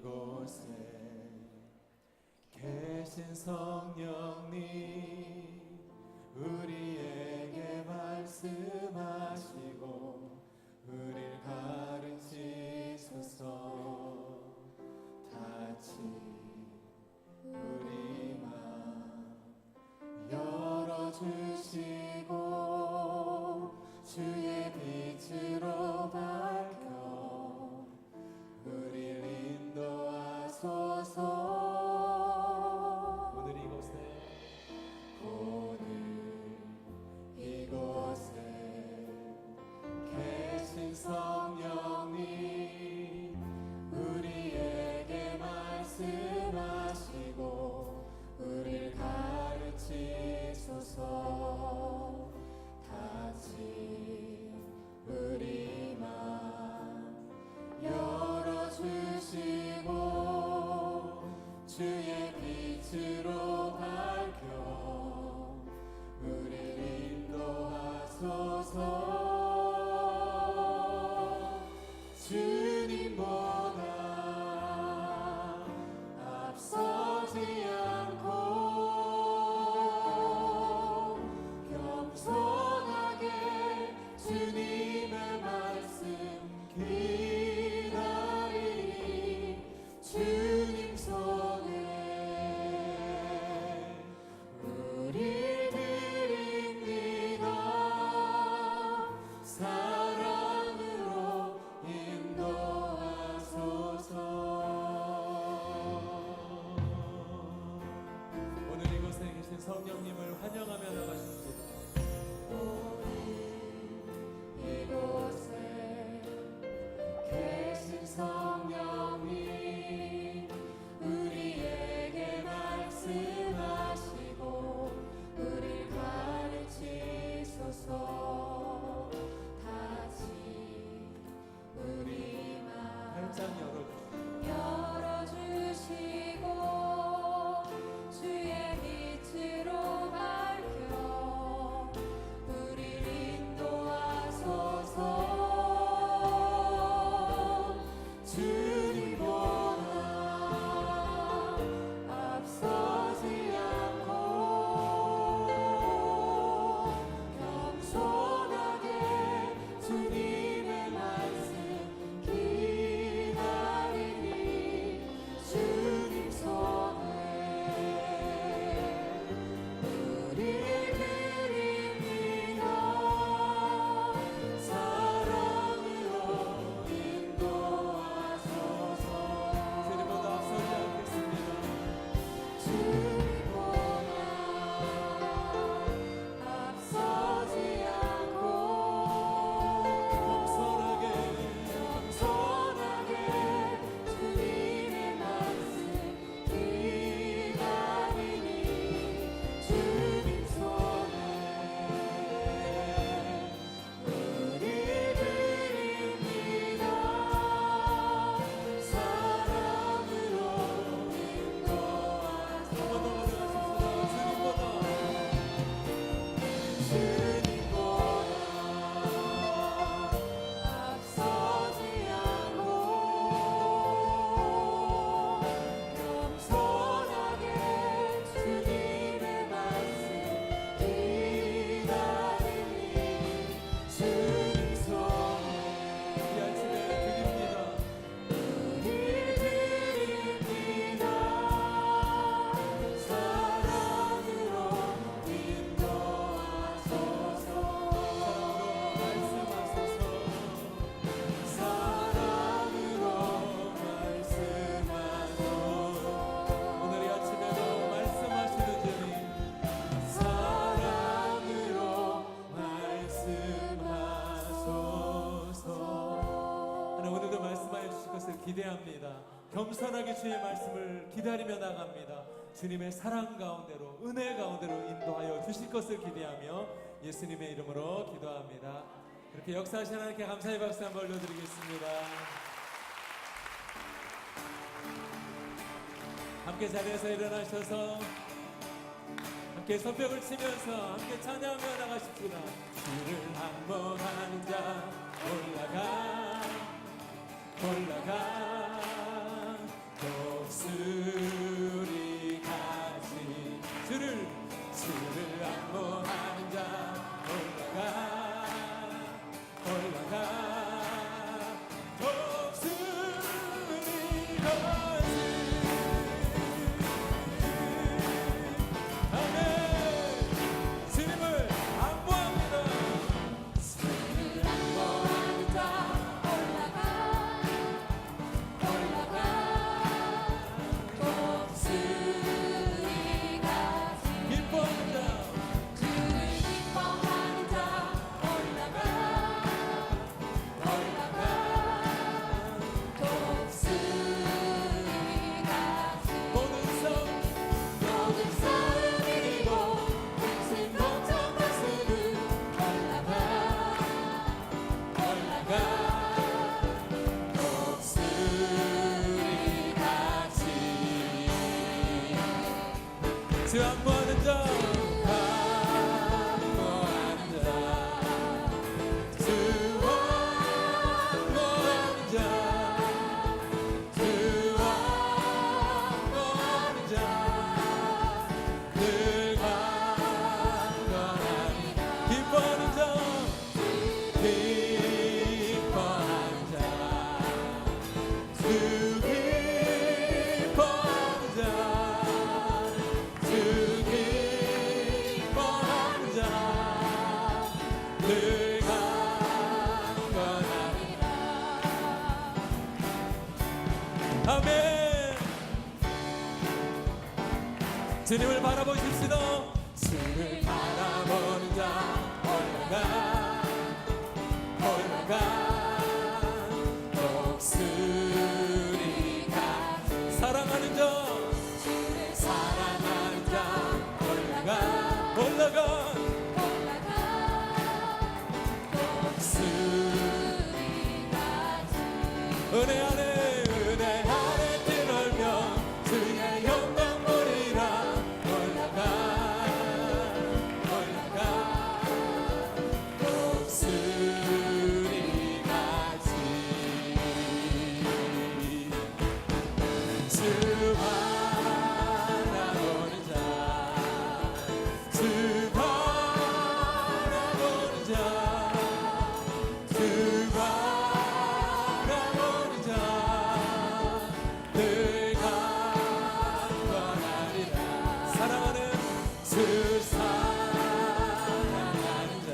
이곳에 계신 성령님, 우리에게 말씀하시고 우리를 가르치소서. 다시 우리 맘 열어주시고 주의 빛으로 밝혀 우리를 인도하소서. 오늘 이곳에 계신 성령님, 우리에게 말씀하시고 우리를 가르치소서. 다시 우리 맘 열어주시고 주의 빛으로 밝혀 우리를 인도하소서. 주님보다 앞서지 않고 겸손하게 주님의 말씀 기다리니 주님 손에 우리 드립니다. 사랑으로 인도하소서. 오늘 이곳에 계신 성령님을 환영하며 나가십시다. 이곳에 계신 성령님, 우리에게 말씀하시고 우리를 가르치소서. 다시 우리 맘 활짝 열어주시고 주의 빛으로 밝혀 우리를 인도하소서. 주님보다 앞서지 않고 겸손하게 주님의 말씀 기다리니 주님 손에 우리 드립니다. 사랑으로 인도하소서. 주님보다 앞서지 않겠습니다. 주님보다 앞서지 않고 겸손하게 주님의 말씀 기다리니 주님 손에 우리 드립니다. 사랑으로 인도하소서. 주님보다 앞서지 않고 겸손하게 주님의 말씀 기다리니 주님 손에 우리 아침에 드립니다. 우리 드립니다. 사랑으로 인도하소서. 사랑으로 말씀하소서. 오늘 이 아침에도 말씀하시는 주님, 사랑으로 말씀하소서. 하나님, 오늘도 말씀하여 주실 것을 기대합니다. 겸손하게 주의 말씀을 기다리며 나갑니다. 주님의 사랑 가운데로, 은혜 가운데로 인도하여 주실 것을 기대하며 예수님의 이름으로 기도합니다. 이렇게 역사하신 하나님께 감사의 박수 한번 올려드리겠습니다. 함께 자리에서 일어나셔서 함께 손뼉을 치면서 함께 찬양하며 나가십시다. 주를 한번 앉아 올라가 주 안무하는 자, 안무하는 자, 주 안무하는 자, 주 안무하는 자, 늘 강건하리라. 기뻐하는 자, 기뻐하는 자, 주 기뻐하는 자, 주 기뻐하는 자, 늘 강건하리라. 아멘. 주님을 바라보십시다. 주를 바라보는 자 올라가 목소리가 사랑하는 자, 사랑하는 자 올라가 목소리가 은혜 안에 뛰놀며 주의 영광 보리라. 올라가 목소리같이 주 바라보는 자, 주 바라보는 자, 주 바라보는 자, 늘 강건하리라. 사랑하는 주 사랑하는 자,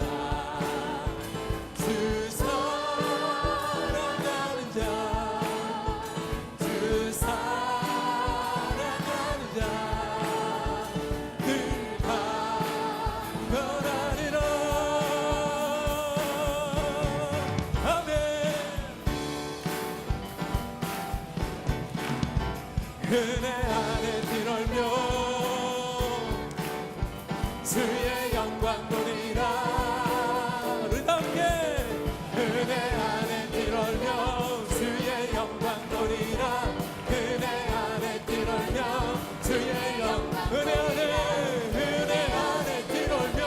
주 사랑하는 자, 주 사랑하는 자, 늘 강건하리라. 아멘. 은혜 안에 뛰놀며 주의 영광 보리라. 우리 함께 은혜 안에 뛰놀며 주의 영광 보리라. 은혜 안에 뛰놀며 주의 영광, 은혜 안에 뛰놀며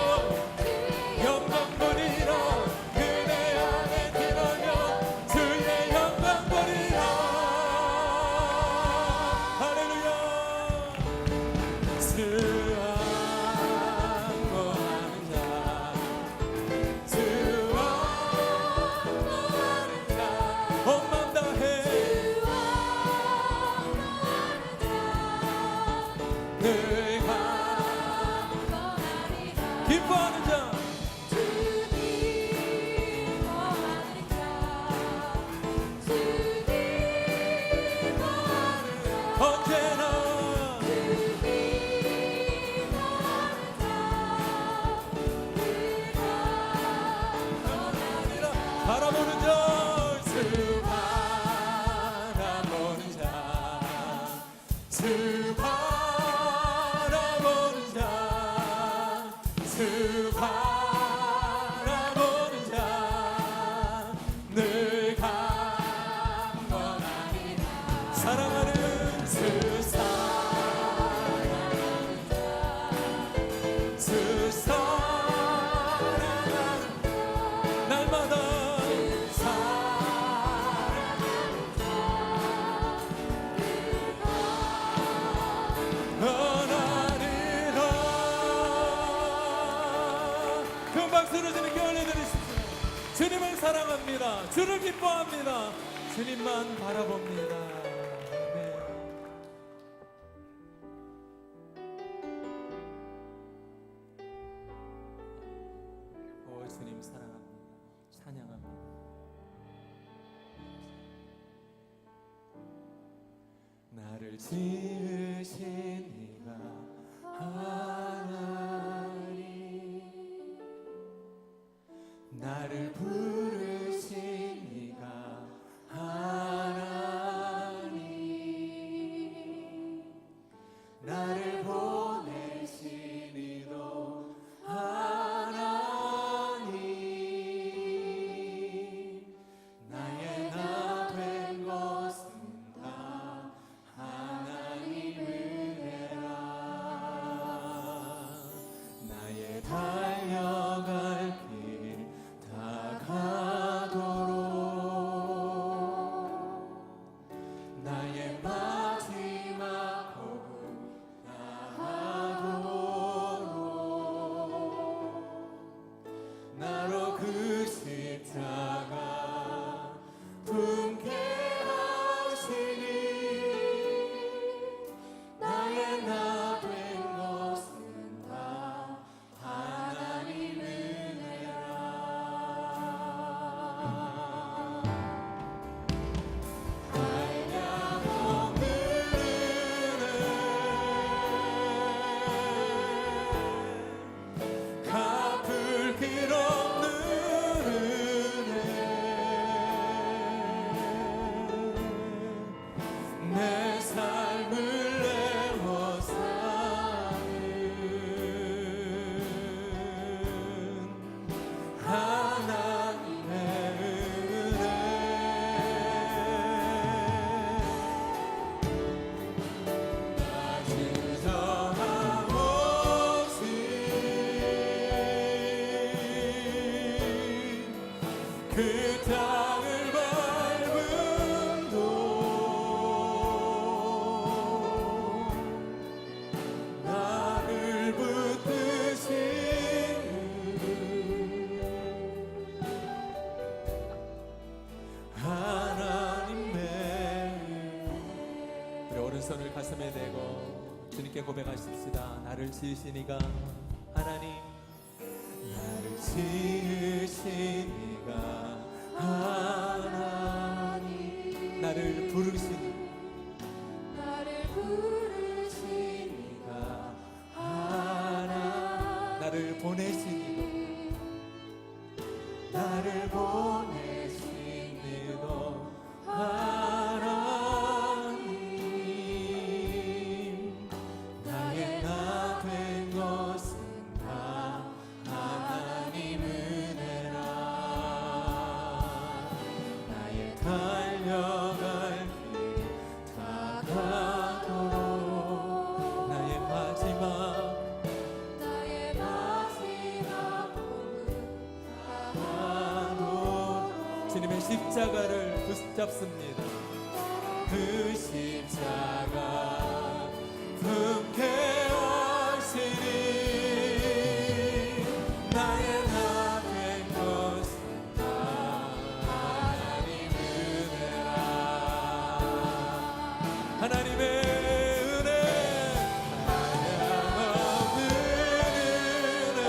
영광 보리라. 은혜 안에 뛰놀며 주의 영광 보리라. 할렐루야. 주 안무하는 자, 주 안무하는 자, 온 마음 다해 늘 기뻐하는 자, 언제나 바라보는 자, 주 바라보는 자, 주 바라보는 자, 주 바라보는 자, 늘 강건하리라. 사랑하는 주 사랑하는 자, 주 사랑하는 날마다 사랑하리라. 큰 박수로 주님께 올려드리십시오. 주님을 사랑합니다. 주를 기뻐합니다. 주님만 바라봅니다. 아멘. 오 주님 사랑합니다. 찬양합니다. 나를 지으신 이가 하나님, 나를 부르신 이가 하나님, 나를 보내신 이도 하나님, 나의 나 된 것은 다 하나님 은혜라. 그 땅을 밟은 곳 나를 붙드시는 하나님의 우리 오른손을 가슴에 대고 주님께 고백하십시다. 나를 지으시니가 하나님, 나를 지으시니가 하나님, 나를 부르시니 하나님, 나를 보내시니도 나를 보내시니도 하나님, 나의 나 된 것은 다 하나님 은혜라. 나의 달려갈 길 다가도록 나의 마지막 몸은 주님의 십자가를 붙잡습니다. 그 십자가 품게 하시니 나의 나 된 것은 다 하나님 은혜라. 하나님의 은혜, 한량없는 은혜,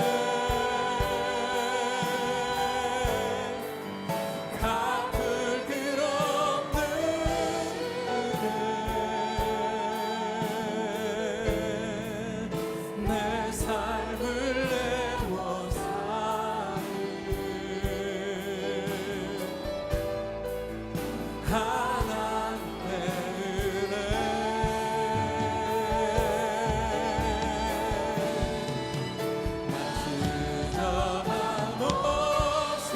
갚을 길 없는 은혜, 내 삶을 내모 사는 하나님의 은혜. 나 수정함 없이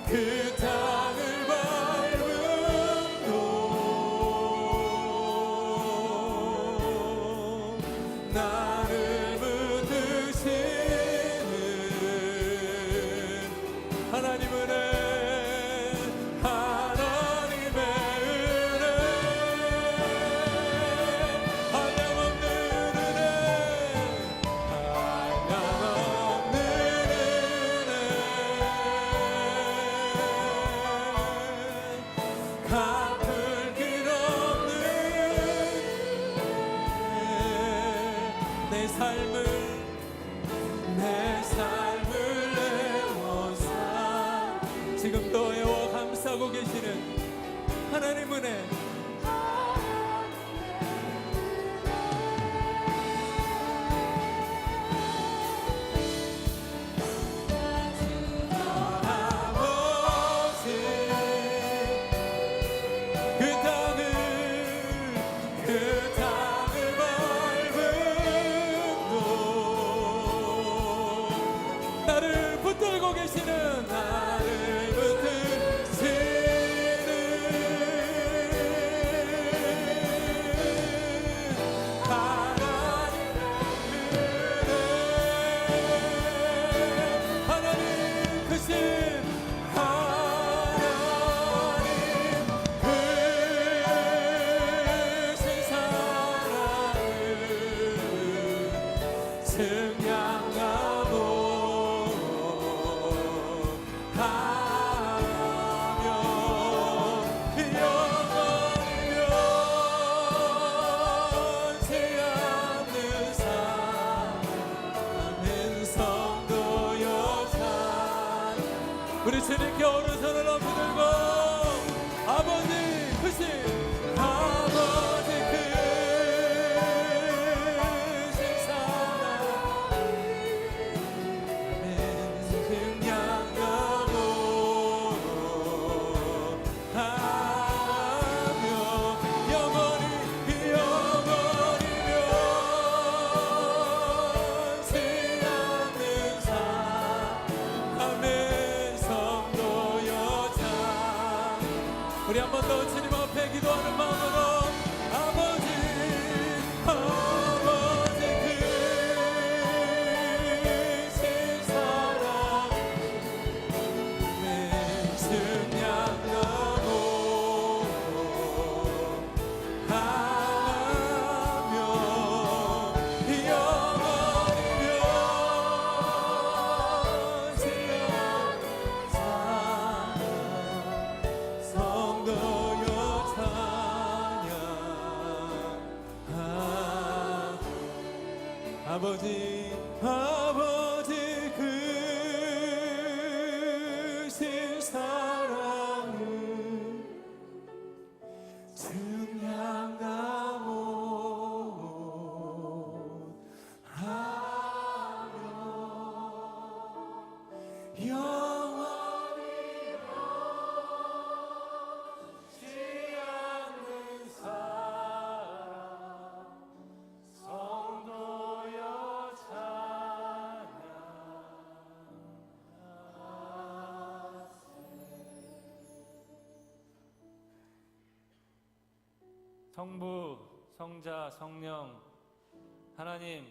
그 땅을 밟은 곳 나를 붙드시는 하나님 은혜, 하나님의 은혜, 한량없는 은혜, 한량없는 은혜, 갚을 길 없는 내 삶을 애워사 지금도 애워 감싸고 계시는 하나님 은혜. 그 땅을 밟은 곳 나를 붙들고 계시는 나를 붙드시는 하나님의 은혜, 하나님 크신 하나님 크신 사랑을 증량하고 하며 영원히 변치 않는 사랑은 성도 여자. 우리 주님께 오른손을 높이 들고 아버지 크신 아버지 크신 사랑 성부, 성자, 성령 하나님,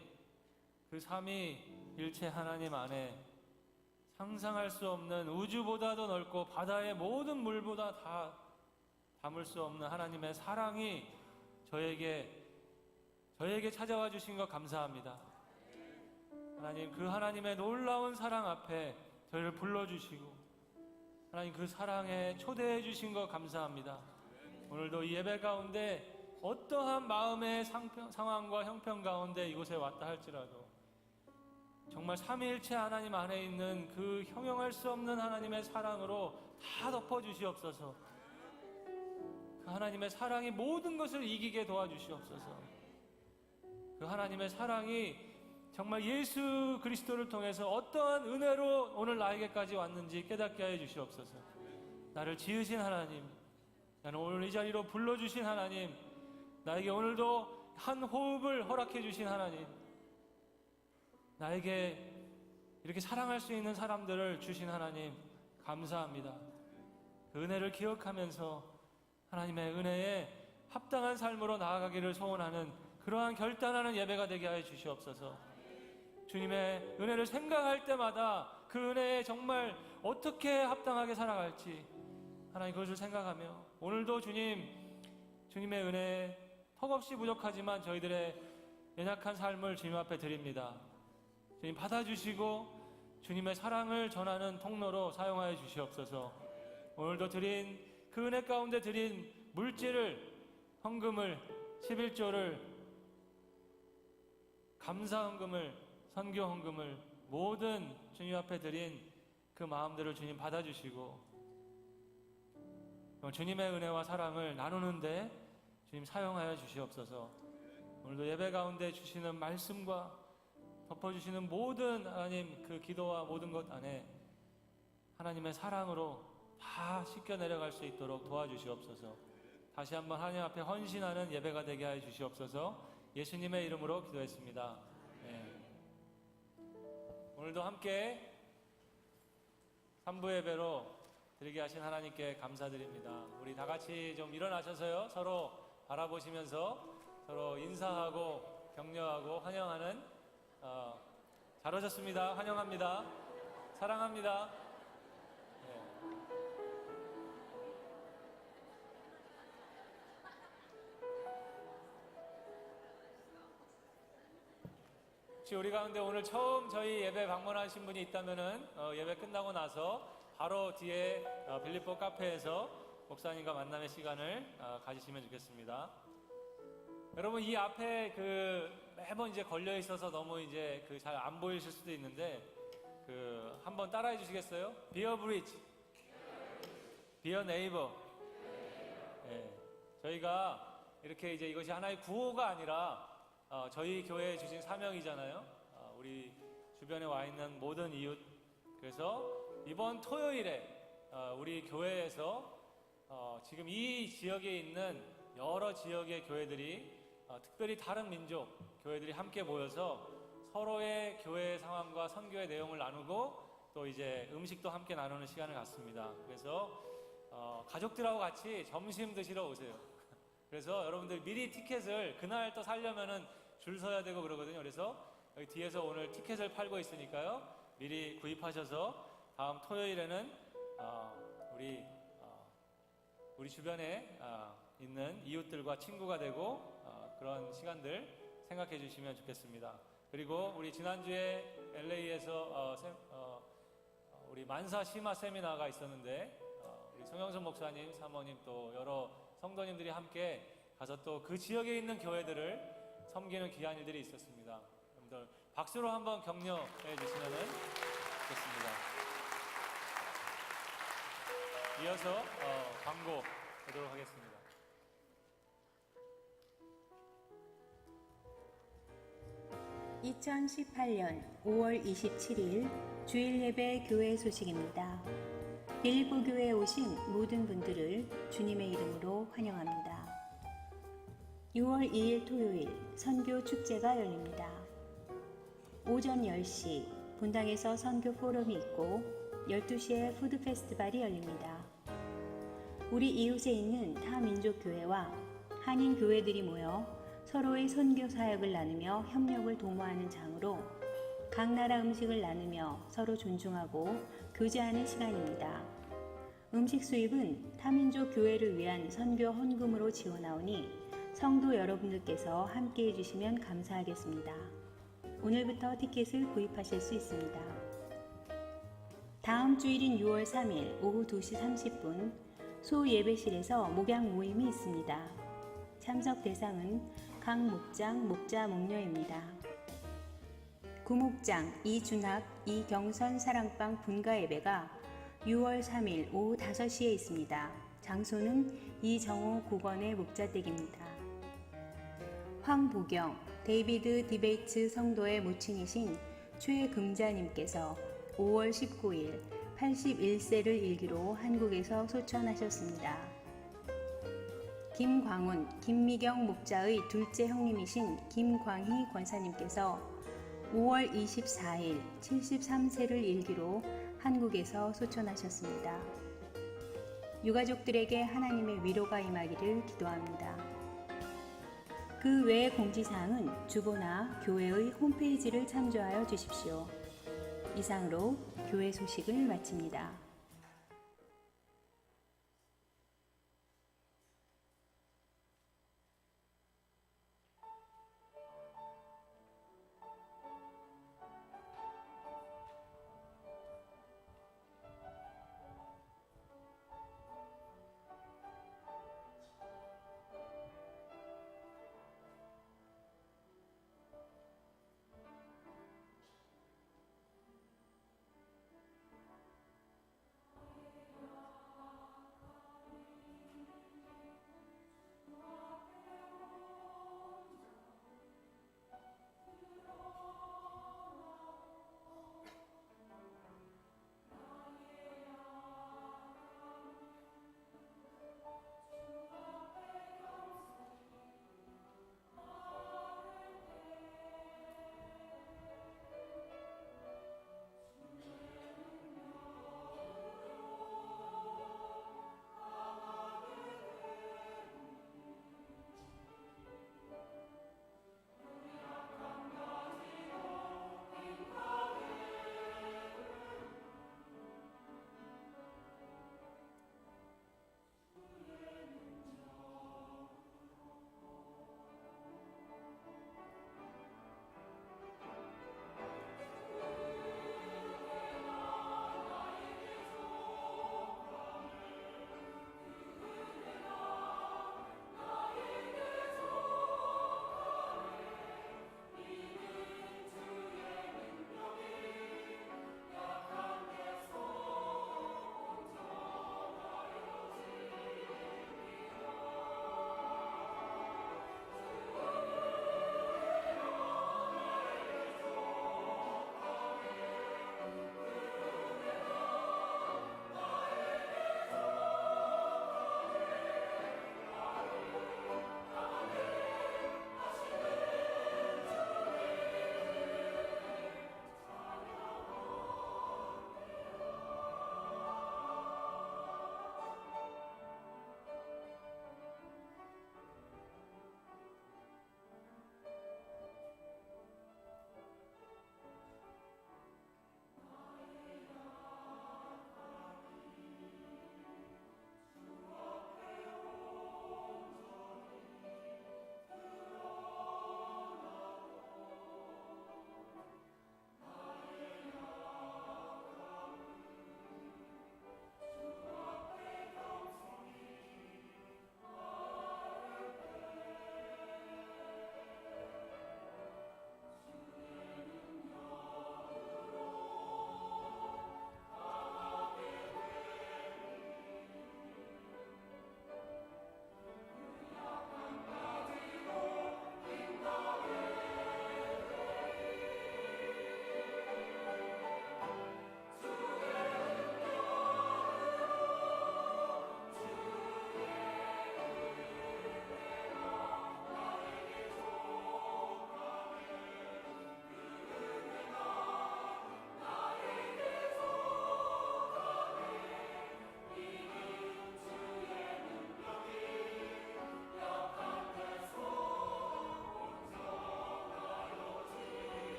그 삼위일체 하나님 안에 상상할 수 없는, 우주보다도 넓고 바다의 모든 물보다 다 담을 수 없는 하나님의 사랑이 저에게 찾아와 주신 것 감사합니다. 하나님, 그 하나님의 놀라운 사랑 앞에 저희를 불러주시고 하나님 그 사랑에 초대해 주신 것 감사합니다. 오늘도 이 예배 가운데 어떠한 마음의 상황과 형편 가운데 이곳에 왔다 할지라도 정말 삼위일체 하나님 안에 있는 그 형용할 수 없는 하나님의 사랑으로 다 덮어주시옵소서. 그 하나님의 사랑이 모든 것을 이기게 도와주시옵소서. 그 하나님의 사랑이 정말 예수 그리스도를 통해서 어떠한 은혜로 오늘 나에게까지 왔는지 깨닫게 하여 주시옵소서. 나를 지으신 하나님, 나는 오늘 이 자리로 불러주신 하나님, 나에게 오늘도 한 호흡을 허락해 주신 하나님, 나에게 이렇게 사랑할 수 있는 사람들을 주신 하나님 감사합니다. 그 은혜를 기억하면서 하나님의 은혜에 합당한 삶으로 나아가기를 소원하는 그러한 결단하는 예배가 되게 하여 주시옵소서. 주님의 은혜를 생각할 때마다 그 은혜에 정말 어떻게 합당하게 살아갈지 하나님 그것을 생각하며 오늘도 주님의 은혜에 턱없이 부족하지만 저희들의 연약한 삶을 주님 앞에 드립니다. 주님 받아주시고 주님의 사랑을 전하는 통로로 사용하여 주시옵소서. 오늘도 드린 그 은혜 가운데 드린 물질을, 헌금을, 11조를, 감사 헌금을, 선교 헌금을 모든 주님 앞에 드린 그 마음들을 주님 받아주시고 주님의 은혜와 사랑을 나누는데 주님 사용하여 주시옵소서. 오늘도 예배 가운데 주시는 말씀과 덮어주시는 모든 하나님 그 기도와 모든 것 안에 하나님의 사랑으로 다 씻겨 내려갈 수 있도록 도와주시옵소서. 다시 한번 하나님 앞에 헌신하는 예배가 되게 하여 주시옵소서. 예수님의 이름으로 기도했습니다. 네. 오늘도 함께 3부 예배로 드리게 하신 하나님께 감사드립니다. 우리 다 같이 좀 일어나셔서요, 서로 바라보시면서 서로 인사하고 격려하고 환영하는 잘 오셨습니다. 환영합니다. 사랑합니다. 네. 혹시 우리 가운데 오늘 처음 저희 예배 방문하신 분이 있다면은 예배 끝나고 나서 바로 뒤에 빌립보 카페에서 목사님과 만남의 시간을 가지시면 좋겠습니다. 여러분 이 앞에 매번 이제 걸려 있어서 너무 이제 잘 안 보이실 수도 있는데 한번 따라해 주시겠어요? Be a bridge, be a neighbor. 네, 저희가 이렇게 이제 이것이 하나의 구호가 아니라 저희 교회에 주신 사명이잖아요. 우리 주변에 와 있는 모든 이웃. 그래서 이번 토요일에 우리 교회에서 지금 이 지역에 있는 여러 지역의 교회들이 특별히 다른 민족 교회들이 함께 모여서 서로의 교회 상황과 선교의 내용을 나누고 또 이제 음식도 함께 나누는 시간을 갖습니다. 그래서 가족들하고 같이 점심 드시러 오세요. 그래서 여러분들 미리 티켓을 그날 또 사려면은 줄 서야 되고 그러거든요. 그래서 여기 뒤에서 오늘 티켓을 팔고 있으니까요. 미리 구입하셔서 다음 토요일에는 우리 주변에 있는 이웃들과 친구가 되고 그런 시간들 생각해 주시면 좋겠습니다. 그리고 우리 지난주에 LA에서 우리 만사 심화 세미나가 있었는데 우리 성영선 목사님, 사모님 또 여러 성도님들이 함께 가서 또 그 지역에 있는 교회들을 섬기는 귀한 일들이 있었습니다. 여러분들 박수로 한번 격려해 주시면 좋겠습니다. 이어서 광고 보도록 하겠습니다. (2018년 5월 27일) 주일 예배 교회 소식입니다. 빌립보 교회에 오신 모든 분들을 주님의 이름으로 환영합니다. 6월 2일 토요일 선교 축제가 열립니다. 오전 10시 분당에서 선교 포럼이 있고 12시에 푸드 페스티벌이 열립니다. 우리 이웃에 있는 타 민족 교회와 한인 교회들이 모여 서로의 선교 사역을 나누며 협력을 도모하는 장으로 각 나라 음식을 나누며 서로 존중하고 교제하는 시간입니다. 음식 수입은 타민족 교회를 위한 선교 헌금으로 지원하오니 성도 여러분들께서 함께 해주시면 감사하겠습니다. 오늘부터 티켓을 구입하실 수 있습니다. 다음 주일인 6월 3일 오후 2시 30분 소 예배실에서 목양 모임이 있습니다. 참석 대상은 각 목장, 목자, 목녀입니다. 구목장 이준학, 이경선 사랑방 분가 예배가 6월 3일 오후 5시에 있습니다. 장소는 이정호 국원의 목자댁입니다. 황보경, 데이비드 디베이츠 성도의 모친이신 최금자님께서 5월 19일 81세를 일기로 한국에서 소천하셨습니다. 김광훈, 김미경 목자의 둘째 형님이신 김광희 권사님께서 5월 24일 73세를 일기로 한국에서 소천하셨습니다. 유가족들에게 하나님의 위로가 임하기를 기도합니다. 그 외의 공지사항은 주보나 교회의 홈페이지를 참조하여 주십시오. 이상으로 교회 소식을 마칩니다.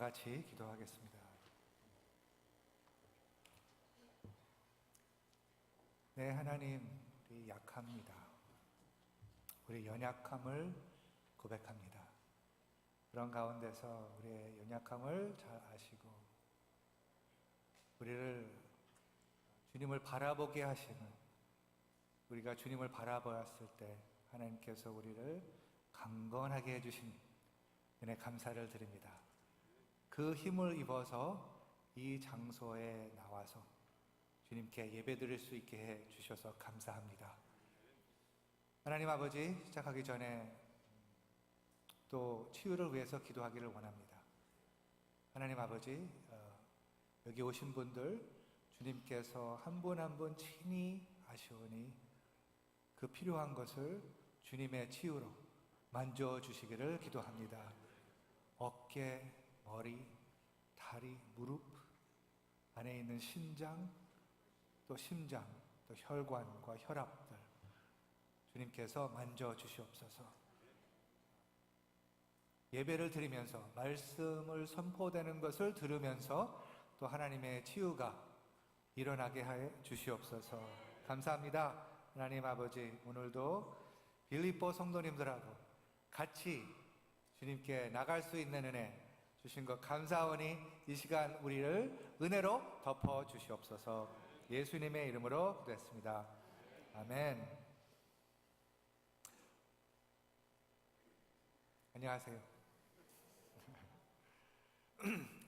같이 기도하겠습니다. 네, 하나님, 우리 약합니다. 우리 연약함을 고백합니다. 그런 가운데서 우리의 연약함을 잘 아시고 우리를 주님을 바라보게 하시는, 우리가 주님을 바라보았을 때 하나님께서 우리를 강건하게 해주신 은혜 감사를 드립니다. 그 힘을 입어서 이 장소에 나와서 주님께 예배드릴 수 있게 해 주셔서 감사합니다. 하나님 아버지, 시작하기 전에 또 치유를 위해서 기도하기를 원합니다. 하나님 아버지, 여기 오신 분들 주님께서 한 분 한 분 친히 아시오니 그 필요한 것을 주님의 치유로 만져주시기를 기도합니다. 어깨, 머리, 다리, 무릎 안에 있는 신장, 또 심장, 또 혈관과 혈압들 주님께서 만져주시옵소서. 예배를 드리면서 말씀을 선포되는 것을 들으면서 또 하나님의 치유가 일어나게 해 주시옵소서. 감사합니다. 하나님 아버지, 오늘도 빌립보 성도님들하고 같이 주님께 나갈 수 있는 은혜 주신 것 감사하오니 이 시간 우리를 은혜로 덮어 주시옵소서. 예수님의 이름으로 기도했습니다. 아멘. 안녕하세요.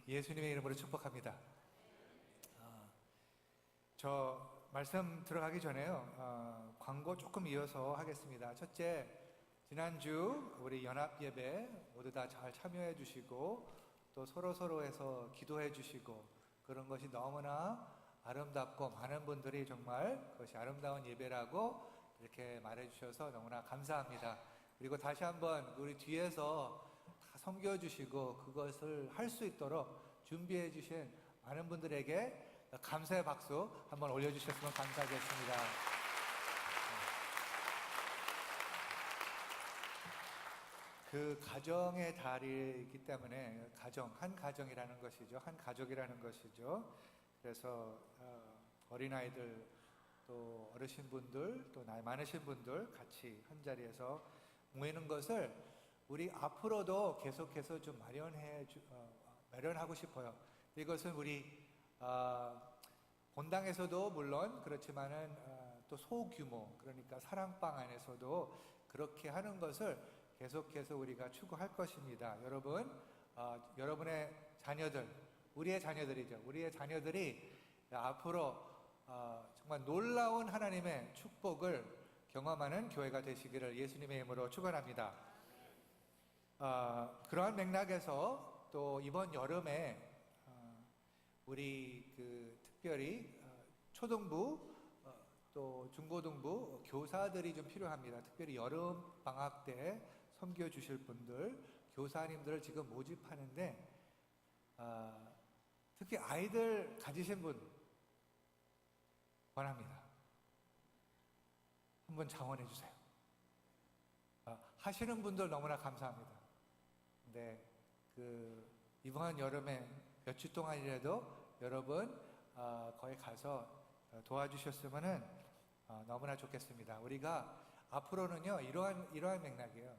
예수님의 이름으로 축복합니다. 저 말씀 들어가기 전에요, 광고 조금 이어서 하겠습니다. 첫째, 지난주 우리 연합 예배 모두 다 잘 참여해 주시고 또 서로서로에서 기도해 주시고 그런 것이 너무나 아름답고 많은 분들이 정말 그것이 아름다운 예배라고 이렇게 말해 주셔서 너무나 감사합니다. 그리고 다시 한번 우리 뒤에서 다 섬겨 주시고 그것을 할 수 있도록 준비해 주신 많은 분들에게 감사의 박수 한번 올려주셨으면 감사하겠습니다. 그 가정의 달이기 때문에 한 가정이라는 것이죠. 한 가족이라는 것이죠. 그래서 어린아이들 또 어르신분들 또 나이 많으신 분들 같이 한 자리에서 모이는 것을 우리 앞으로도 계속해서 좀 마련하고 싶어요. 이것은 우리 본당에서도 물론 그렇지만은 또 소규모, 그러니까 사랑방 안에서도 그렇게 하는 것을 계속해서 우리가 추구할 것입니다. 여러분, 여러분의 자녀들, 우리의 자녀들이죠. 우리의 자녀들이 앞으로 정말 놀라운 하나님의 축복을 경험하는 교회가 되시기를 예수님의 이름으로 축원합니다. 그러한 맥락에서 또 이번 여름에 우리 특별히 초등부 또 중고등부 교사들이 좀 필요합니다. 특별히 여름 방학 때 섬겨 주실 분들, 교사님들을 지금 모집하는데 특히 아이들 가지신 분 원합니다. 한번 자원해 주세요. 하시는 분들 너무나 감사합니다. 근데 이번 여름에 몇 주 동안이라도 여러분 거기 가서 도와주셨으면 너무나 좋겠습니다. 우리가 앞으로는요 이러한 맥락이에요.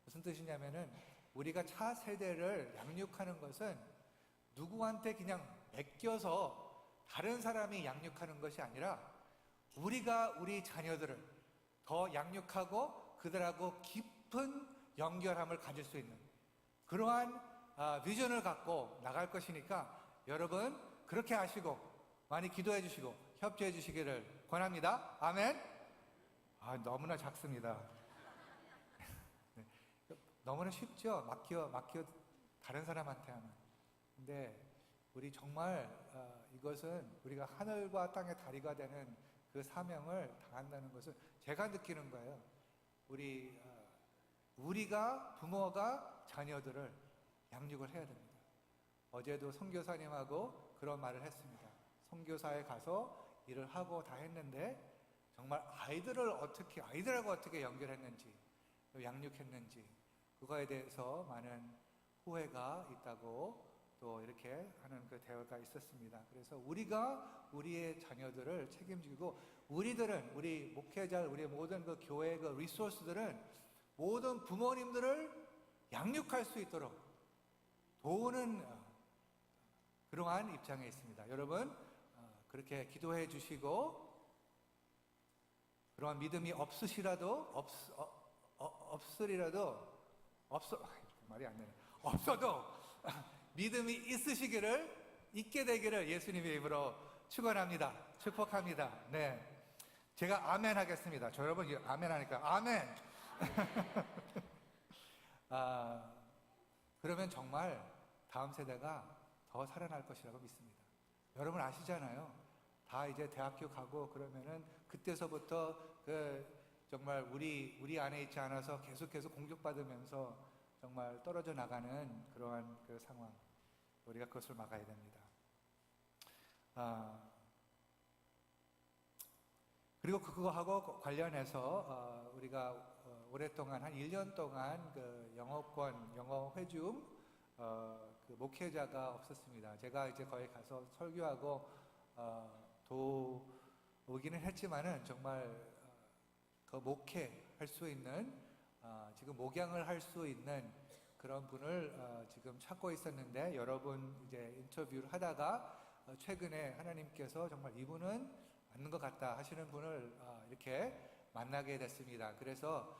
무슨 뜻이냐면은 우리가 차 세대를 양육하는 것은 누구한테 그냥 맡겨서 다른 사람이 양육하는 것이 아니라 우리가 우리 자녀들을 더 양육하고 그들하고 깊은 연결함을 가질 수 있는 그러한 비전을 갖고 나갈 것이니까 여러분 그렇게 하시고 많이 기도해 주시고 협조해 주시기를 권합니다. 아멘. 너무나 작습니다. 네. 너무나 쉽죠. 맡겨 다른 사람한테 하면. 근데 우리 정말 이것은 우리가 하늘과 땅의 다리가 되는 그 사명을 당한다는 것을 제가 느끼는 거예요. 우리가 부모가 자녀들을 양육을 해야 됩니다. 어제도 선교사님하고 그런 말을 했습니다. 선교사에 가서 일을 하고 다 했는데 정말 아이들하고 어떻게 연결했는지 양육했는지 그거에 대해서 많은 후회가 있다고 또 이렇게 하는 그 대화가 있었습니다. 그래서 우리가 우리의 자녀들을 책임지고 우리들은 우리 목회자, 우리 모든 그 교회 그 리소스들은 모든 부모님들을 양육할 수 있도록 도우는 그러한 입장에 있습니다. 여러분 그렇게 기도해 주시고 그러한 믿음이 말이 안 되네. 없어도 믿음이 있게 되기를 예수님의 이름으로 축원합니다. 축복합니다. 네, 제가 아멘 하겠습니다. 저 여러분 아멘 하니까 아멘. 그러면 정말 다음 세대가 더 살아날 것이라고 믿습니다. 여러분 아시잖아요. 다 이제 대학교 가고 그러면은 그때서부터 정말 우리 안에 있지 않아서 계속해서 공격받으면서 정말 떨어져 나가는 그러한 그 상황, 우리가 그것을 막아야 됩니다. 그리고 그거하고 관련해서 우리가 오랫동안 한 1년 동안 그 영어 회중 그 목회자가 없었습니다. 제가 이제 거기 가서 설교하고 도우기는 했지만은 정말 그 목회할 수 있는 지금 목양을 할 수 있는 그런 분을 지금 찾고 있었는데 여러분 이제 인터뷰를 하다가 최근에 하나님께서 정말 이분은 맞는 것 같다 하시는 분을 이렇게 만나게 됐습니다. 그래서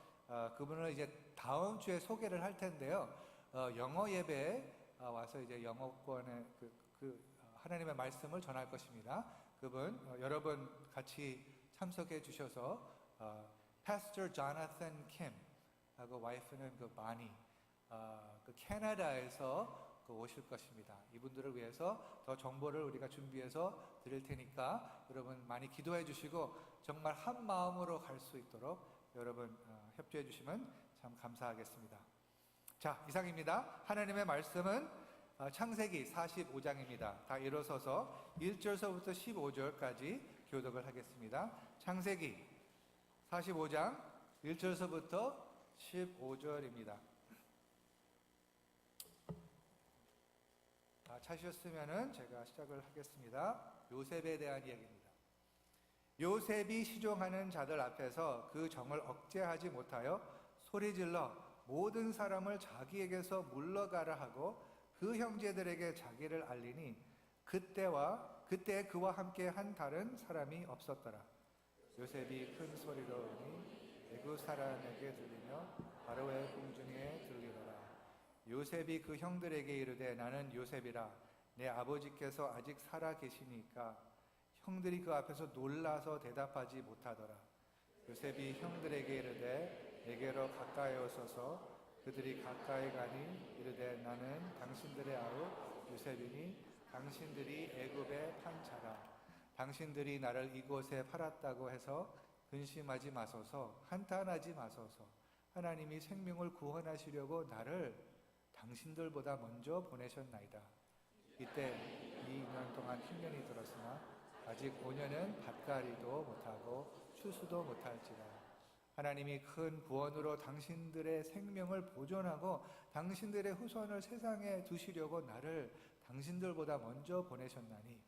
그분을 이제 다음 주에 소개를 할 텐데요. 영어 예배에 와서 이제 영어권의 하나님의 말씀을 전할 것입니다. 그분 여러분 같이 참석해 주셔서 Pastor Jonathan Kim 하고 와이프는 그 바니 그 캐나다에서 오실 것입니다. 이분들을 위해서 더 정보를 우리가 준비해서 드릴 테니까 여러분 많이 기도해 주시고 정말 한 마음으로 갈 수 있도록 여러분 협조해 주시면 참 감사하겠습니다. 자, 이상입니다. 하나님의 말씀은 창세기 45장입니다. 다 일어서서 1절서부터 15절까지 교독을 하겠습니다. 창세기 45장 1절서부터 15절입니다. 찾으셨으면은 제가 시작을 하겠습니다. 요셉에 대한 이야기입니다. 요셉이 시종하는 자들 앞에서 그 정을 억제하지 못하여 소리질러 모든 사람을 자기에게서 물러가라 하고 그 형제들에게 자기를 알리니 그때 그와 함께 한 다른 사람이 없었더라. 요셉이 큰 소리로 우니 애굽 사람에게 들리며 바로의 궁중에 들리더라. 요셉이 그 형들에게 이르되 나는 요셉이라 내 아버지께서 아직 살아 계시니까 형들이 그 앞에서 놀라서 대답하지 못하더라. 요셉이 형들에게 이르되 내게로 가까이 오소서. 그들이 가까이 가니 이르되 나는 당신들의 아우 요셉이니 당신들이 애굽에 판 자라. 당신들이 나를 이곳에 팔았다고 해서 근심하지 마소서. 한탄하지 마소서. 하나님이 생명을 구원하시려고 나를 당신들보다 먼저 보내셨나이다. 이때 2년 동안 흉년이 들었으나 아직 5년은 밭갈이도 못하고 추수도 못할지라. 하나님이 큰 구원으로 당신들의 생명을 보존하고 당신들의 후손을 세상에 두시려고 나를 당신들보다 먼저 보내셨나니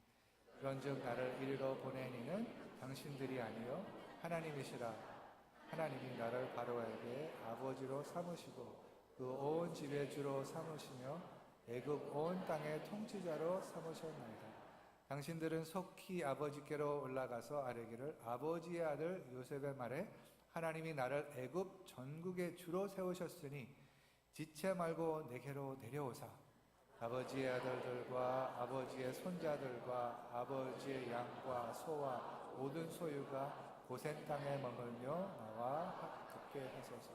그런즉 나를 이리로 보내니는 당신들이 아니요 하나님이시라. 하나님이 나를 바로에게 아버지로 삼으시고 그 온 집의 주로 삼으시며 애굽 온 땅의 통치자로 삼으셨나이다. 당신들은 속히 아버지께로 올라가서 아뢰기를 아버지의 아들 요셉의 말에 하나님이 나를 애굽 전국의 주로 세우셨으니 지체 말고 내게로 내려오사 아버지의 아들들과 아버지의 손자들과 아버지의 양과 소와 모든 소유가 고센 땅에 머물며 나와 듣게 하소서.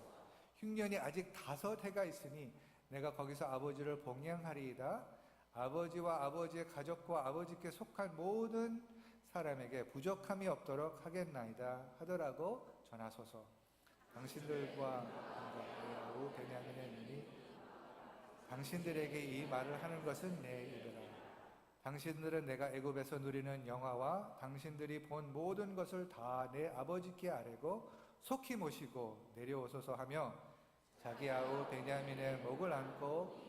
흉년이 아직 5해가 있으니 내가 거기서 아버지를 봉양하리이다. 아버지와 아버지의 가족과 아버지께 속한 모든 사람에게 부족함이 없도록 하겠나이다 하더라고 전하소서. 당신들과 아우 베냐민의 눈이 당신들에게 이 말을 하는 것은 내 일이라. 당신들은 내가 애굽에서 누리는 영화와 당신들이 본 모든 것을 다 내 아버지께 아뢰고 속히 모시고 내려오소서 하며 자기 아우 베냐민의 목을 안고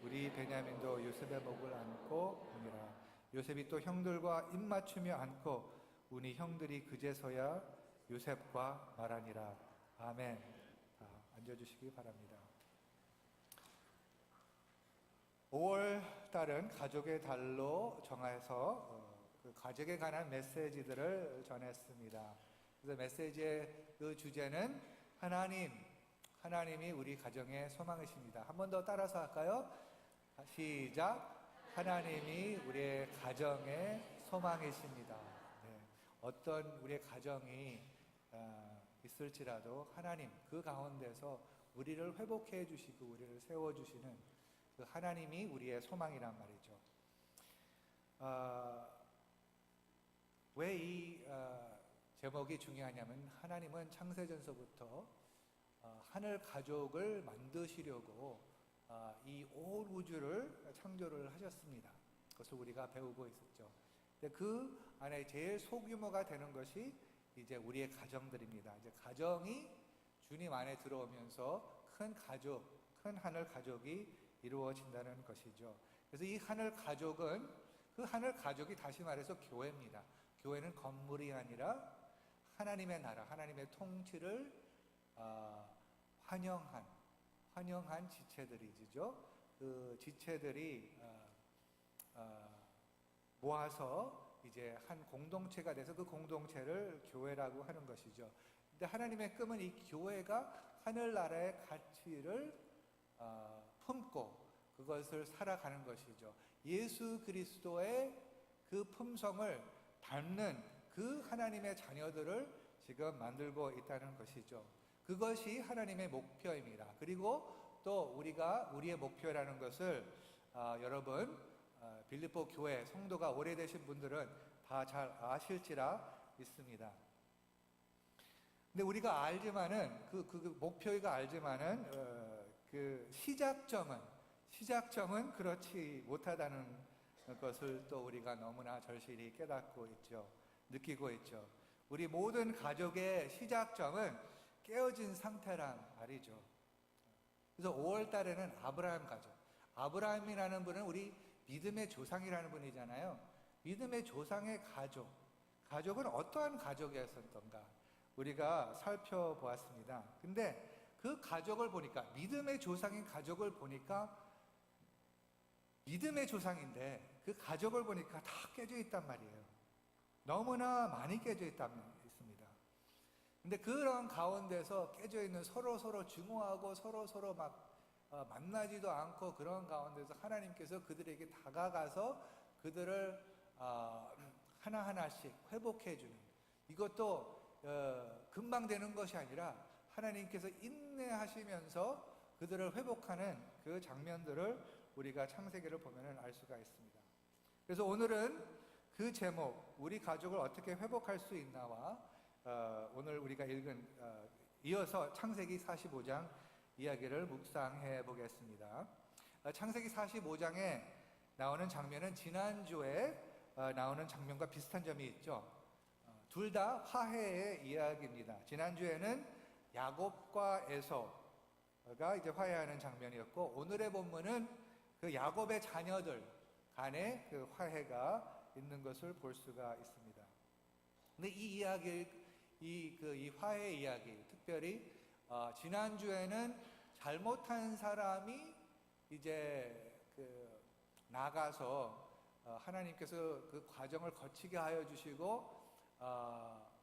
우리 베냐민도 요셉의 목을 안고 우니라. 요셉이 또 형들과 입맞추며 안고 우니 형들이 그제서야 요셉과 말하니라. 아멘. 앉아주시기 바랍니다. 5월 달은 가족의 달로 정해서 그 가족에 관한 메시지들을 전했습니다. 그래서 메시지의 그 주제는 하나님이 우리 가정의 소망이십니다. 한 번 더 따라서 할까요? 시작. 하나님이 우리의 가정의 소망이십니다. 네. 어떤 우리의 가정이 있을지라도 하나님 그 가운데서 우리를 회복해 주시고 우리를 세워 주시는 그 하나님이 우리의 소망이란 말이죠. 왜 이 제목이 중요하냐면 하나님은 창세전서부터 하늘 가족을 만드시려고 이 온 우주를 창조를 하셨습니다. 그것을 우리가 배우고 있었죠. 근데 그 안에 제일 소규모가 되는 것이 이제 우리의 가정들입니다. 이제 가정이 주님 안에 들어오면서 큰 가족, 큰 하늘 가족이 이루어진다는 것이죠. 그래서 이 하늘 가족은 그 하늘 가족이 다시 말해서 교회입니다. 교회는 건물이 아니라 하나님의 나라, 하나님의 통치를 환영한 지체들이죠. 그 지체들이 모아서 이제 한 공동체가 돼서 그 공동체를 교회라고 하는 것이죠. 근데 하나님의 꿈은 이 교회가 하늘나라의 가치를 품고 그것을 살아가는 것이죠. 예수 그리스도의 그 품성을 닮는 그 하나님의 자녀들을 지금 만들고 있다는 것이죠. 그것이 하나님의 목표입니다. 그리고 또 우리의 목표라는 것을 여러분 빌립보 교회 성도가 오래되신 분들은 다 잘 아실지라 믿습니다. 근데 우리가 알지만은 그 목표가 알지만은 그 시작점은 그렇지 못하다는 것을 또 우리가 너무나 절실히 깨닫고 있죠. 느끼고 있죠. 우리 모든 가족의 시작점은 깨어진 상태란 말이죠. 그래서 5월 달에는 아브라함 가족. 아브라함이라는 분은 우리 믿음의 조상이라는 분이잖아요. 믿음의 조상의 가족은 어떠한 가족이었던가 우리가 살펴보았습니다. 근데 그 가족을 보니까 믿음의 조상인 가족을 보니까 믿음의 조상인데 그 가족을 보니까 다 깨져 있단 말이에요. 너무나 많이 깨져 있습니다. 근데 그런 가운데서 깨져 있는 서로 증오하고 서로 막 만나지도 않고 그런 가운데서 하나님께서 그들에게 다가가서 그들을 하나하나씩 회복해 주는, 이것도 금방 되는 것이 아니라 하나님께서 인내하시면서 그들을 회복하는 그 장면들을 우리가 창세기를 보면 알 수가 있습니다. 그래서 오늘은 그 제목, 우리 가족을 어떻게 회복할 수 있나와 오늘 우리가 읽은 이어서 창세기 45장 이야기를 묵상해 보겠습니다. 창세기 45장에 나오는 장면은 지난주에 나오는 장면과 비슷한 점이 있죠. 둘 다 화해의 이야기입니다. 지난주에는 야곱과 에서가 이제 화해하는 장면이었고, 오늘의 본문은 그 야곱의 자녀들 간의 그 화해가 있는 것을 볼 수가 있습니다. 근데 이 이야기, 이 화해 이야기, 특별히 지난주에는 잘못한 사람이 이제 나가서 하나님께서 그 과정을 거치게 하여 주시고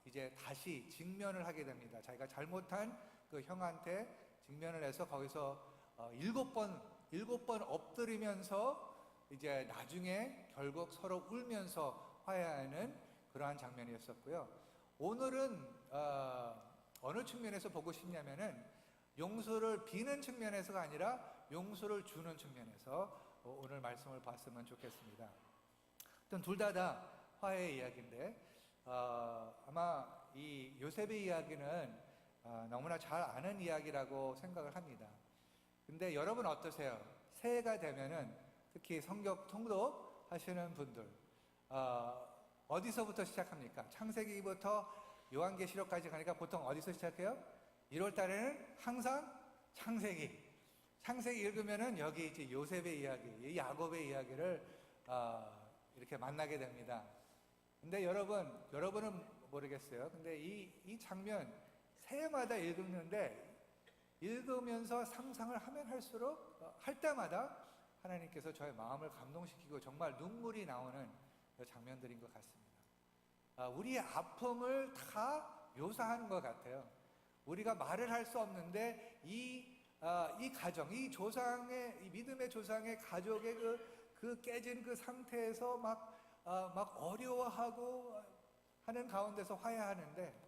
이제 다시 직면을 하게 됩니다. 자기가 잘못한 그 형한테 직면을 해서 거기서 7번 엎드리면서 이제 나중에 결국 서로 울면서 화해하는 그러한 장면이었었고요. 오늘은 어느 측면에서 보고 싶냐면은 용서를 비는 측면에서가 아니라 용서를 주는 측면에서 오늘 말씀을 봤으면 좋겠습니다. 일단 둘 다 화해의 이야기인데 아마 이 요셉의 이야기는 너무나 잘 아는 이야기라고 생각을 합니다. 근데 여러분 어떠세요? 새해가 되면은 특히 성경 통독 하시는 분들 어디서부터 시작합니까? 창세기부터 요한계시록까지 가니까 보통 어디서 시작해요? 1월 달에는 항상 창세기 창세기 읽으면은 여기 이제 요셉의 이야기, 이 야곱의 이야기를 이렇게 만나게 됩니다. 근데 여러분은 모르겠어요. 근데 이 장면 새해마다 읽으면서 상상을 하면 할수록 할 때마다 하나님께서 저의 마음을 감동시키고 정말 눈물이 나오는 장면들인 것 같습니다. 우리의 아픔을 다 묘사하는 것 같아요. 우리가 말을 할 수 없는데 이 가정, 이 믿음의 조상의 가족의 그 깨진 그 상태에서 막 어려워하고 하는 가운데서 화해하는데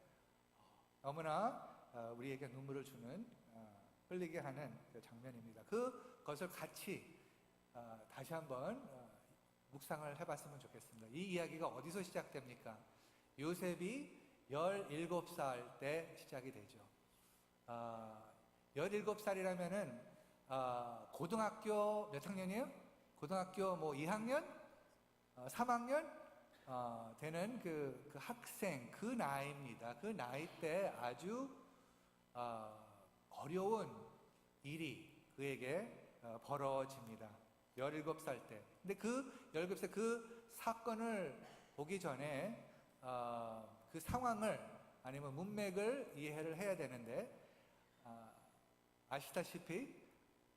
너무나 우리에게 눈물을 주는 흘리게 하는 그 장면입니다. 그것을 같이 다시 한번 묵상을 해봤으면 좋겠습니다. 이 이야기가 어디서 시작됩니까? 요셉이 17살 때 시작이 되죠. 17살이라면은 고등학교 몇 학년이에요? 고등학교 뭐 2학년? 3학년? 되는 그 학생, 그 나이입니다. 그 나이 때 아주 어려운 일이 그에게 벌어집니다. 17살 때. 근데 그 17살 그 사건을 보기 전에 그 상황을 아니면 문맥을 이해를 해야 되는데 아시다시피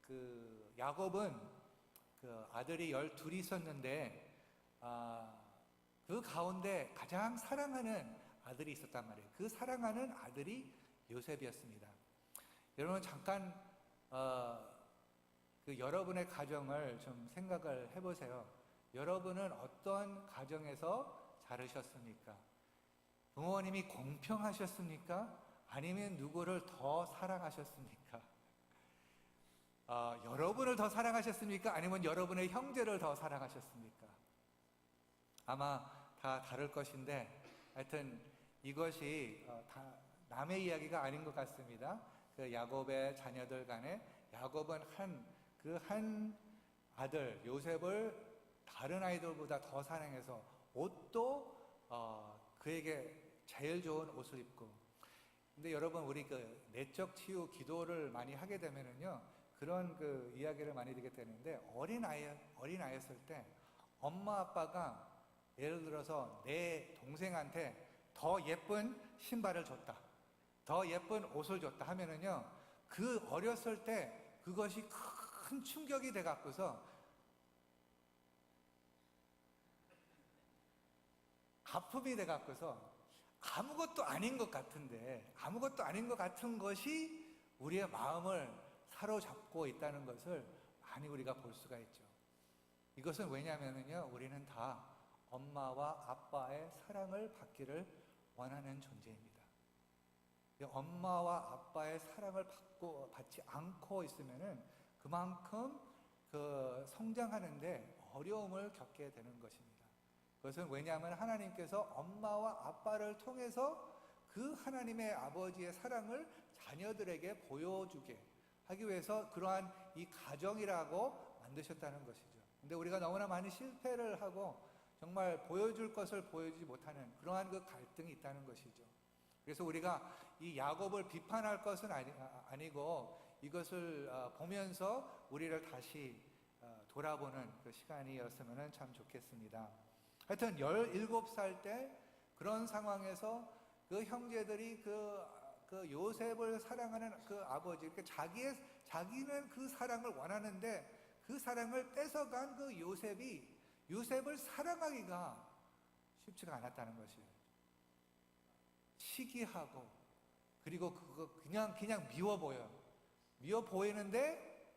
그 야곱은 그 아들이 12이 있었는데 그 가운데 가장 사랑하는 아들이 있었단 말이에요. 그 사랑하는 아들이 요셉이었습니다. 여러분 잠깐 그 여러분의 가정을 좀 생각을 해보세요. 여러분은 어떤 가정에서 자르셨습니까? 부모님이 공평하셨습니까? 아니면 누구를 더 사랑하셨습니까? 여러분을 더 사랑하셨습니까? 아니면 여러분의 형제를 더 사랑하셨습니까? 아마 다 다를 것인데 하여튼 이것이 다 남의 이야기가 아닌 것 같습니다. 그 야곱의 자녀들 간에 야곱은 한 아들 요셉을 다른 아이들보다 더 사랑해서 옷도 그에게 제일 좋은 옷을 입고. 근데 여러분 우리 그 내적 치유 기도를 많이 하게 되면은요 그런 그 이야기를 많이 듣게 되는데 어린아이였을 때 엄마 아빠가 예를 들어서 내 동생한테 더 예쁜 신발을 줬다, 더 예쁜 옷을 줬다 하면은요 그 어렸을 때 그것이 큰 충격이 돼 갖고서 아픔이 돼 갖고서 아무것도 아닌 것 같은데 아무것도 아닌 것 같은 것이 우리의 마음을 사로잡고 있다는 것을 많이 우리가 볼 수가 있죠. 이것은 왜냐하면요 우리는 다 엄마와 아빠의 사랑을 받기를 원하는 존재입니다. 엄마와 아빠의 사랑을 받지 않고 있으면은 그만큼 그 성장하는데 어려움을 겪게 되는 것입니다. 그것은 왜냐하면 하나님께서 엄마와 아빠를 통해서 그 하나님의 아버지의 사랑을 자녀들에게 보여주게 하기 위해서 그러한 이 가정이라고 만드셨다는 것이죠. 근데 우리가 너무나 많이 실패를 하고 정말 보여줄 것을 보여주지 못하는 그러한 그 갈등이 있다는 것이죠. 그래서 우리가 이 야곱을 비판할 것은 아니고 이것을 보면서 우리를 다시 돌아보는 그 시간이었으면 참 좋겠습니다. 하여튼 17살 때 그런 상황에서 그 형제들이 그 요셉을 사랑하는 그 아버지, 그러니까 자기는 그 사랑을 원하는데 그 사랑을 뺏어간 그 요셉을 사랑하기가 쉽지가 않았다는 것이에요. 시기하고 그리고 그거 그냥 미워 보여요. 미워 보이는데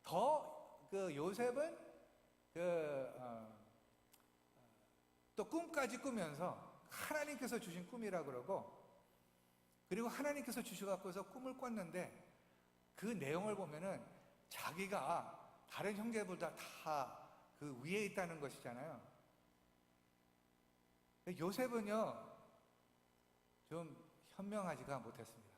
더 그 요셉은 또 꿈까지 꾸면서 하나님께서 주신 꿈이라 그러고 그리고 하나님께서 주셔갖고서 꿈을 꿨는데 그 내용을 보면은 자기가 다른 형제보다 다 그 위에 있다는 것이잖아요. 요셉은요 좀 현명하지가 못했습니다.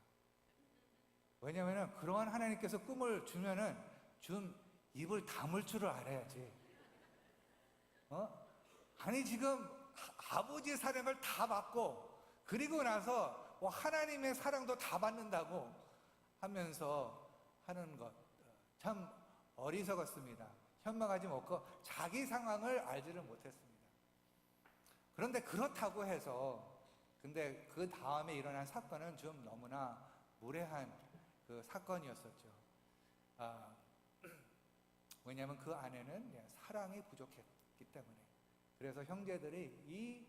왜냐하면 그러한 하나님께서 꿈을 주면은 좀 입을 다물 줄을 알아야지. 아니 지금 아버지의 사랑을 다 받고 그리고 나서 뭐 하나님의 사랑도 다 받는다고 하면서 하는 것 참 어리석었습니다. 현명하지 못하고 자기 상황을 알지를 못했습니다. 그런데 그렇다고 해서 근데 그 다음에 일어난 사건은 좀 너무나 무례한 그 사건이었었죠. 왜냐하면 그 안에는 사랑이 부족했기 때문에. 그래서 형제들이 이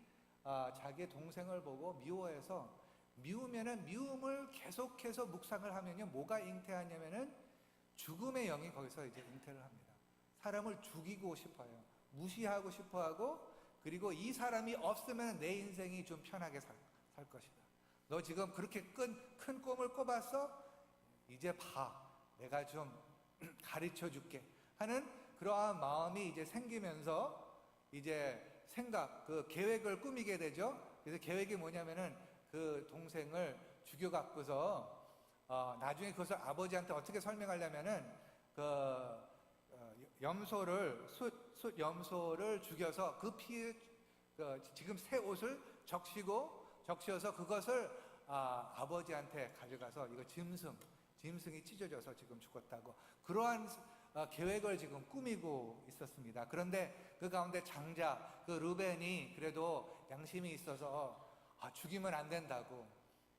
자기의 동생을 보고 미워해서 미우면은 미움을 계속해서 묵상을 하면요 뭐가 잉태하냐면은 죽음의 영이 거기서 이제 잉태를 합니다. 사람을 죽이고 싶어요. 무시하고 싶어하고 그리고 이 사람이 없으면 내 인생이 좀 편하게 살 것이다. 너 지금 그렇게 큰 꿈을 꿔봤어? 이제 봐. 내가 좀 가르쳐 줄게. 하는 그러한 마음이 이제 생기면서 이제 그 계획을 꾸미게 되죠. 그래서 계획이 뭐냐면은 그 동생을 죽여갖고서 나중에 그것을 아버지한테 어떻게 설명하려면은 숫 염소를 죽여서 그 피에 지금 새 옷을 적셔서 그것을 아버지한테 가져가서 이거 짐승이 찢어져서 지금 죽었다고 그러한 계획을 지금 꾸미고 있었습니다. 그런데 그 가운데 장자 그 르벤이 그래도 양심이 있어서 죽이면 안 된다고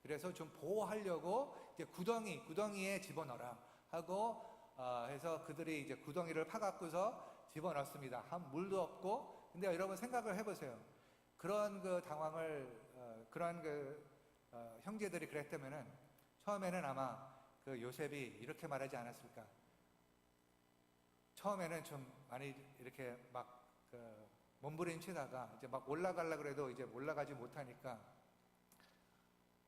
그래서 좀 보호하려고 이제 구덩이에 집어넣어라 하고 해서 그들이 이제 구덩이를 파갖고서 집어넣습니다. 한 물도 없고. 근데 여러분 생각을 해보세요. 그런 그 당황을 그런 형제들이 그랬다면은 처음에는 아마 그 요셉이 이렇게 말하지 않았을까? 처음에는 좀 많이 이렇게 막 몸부림치다가 이제 막 올라가려고 그래도 이제 올라가지 못하니까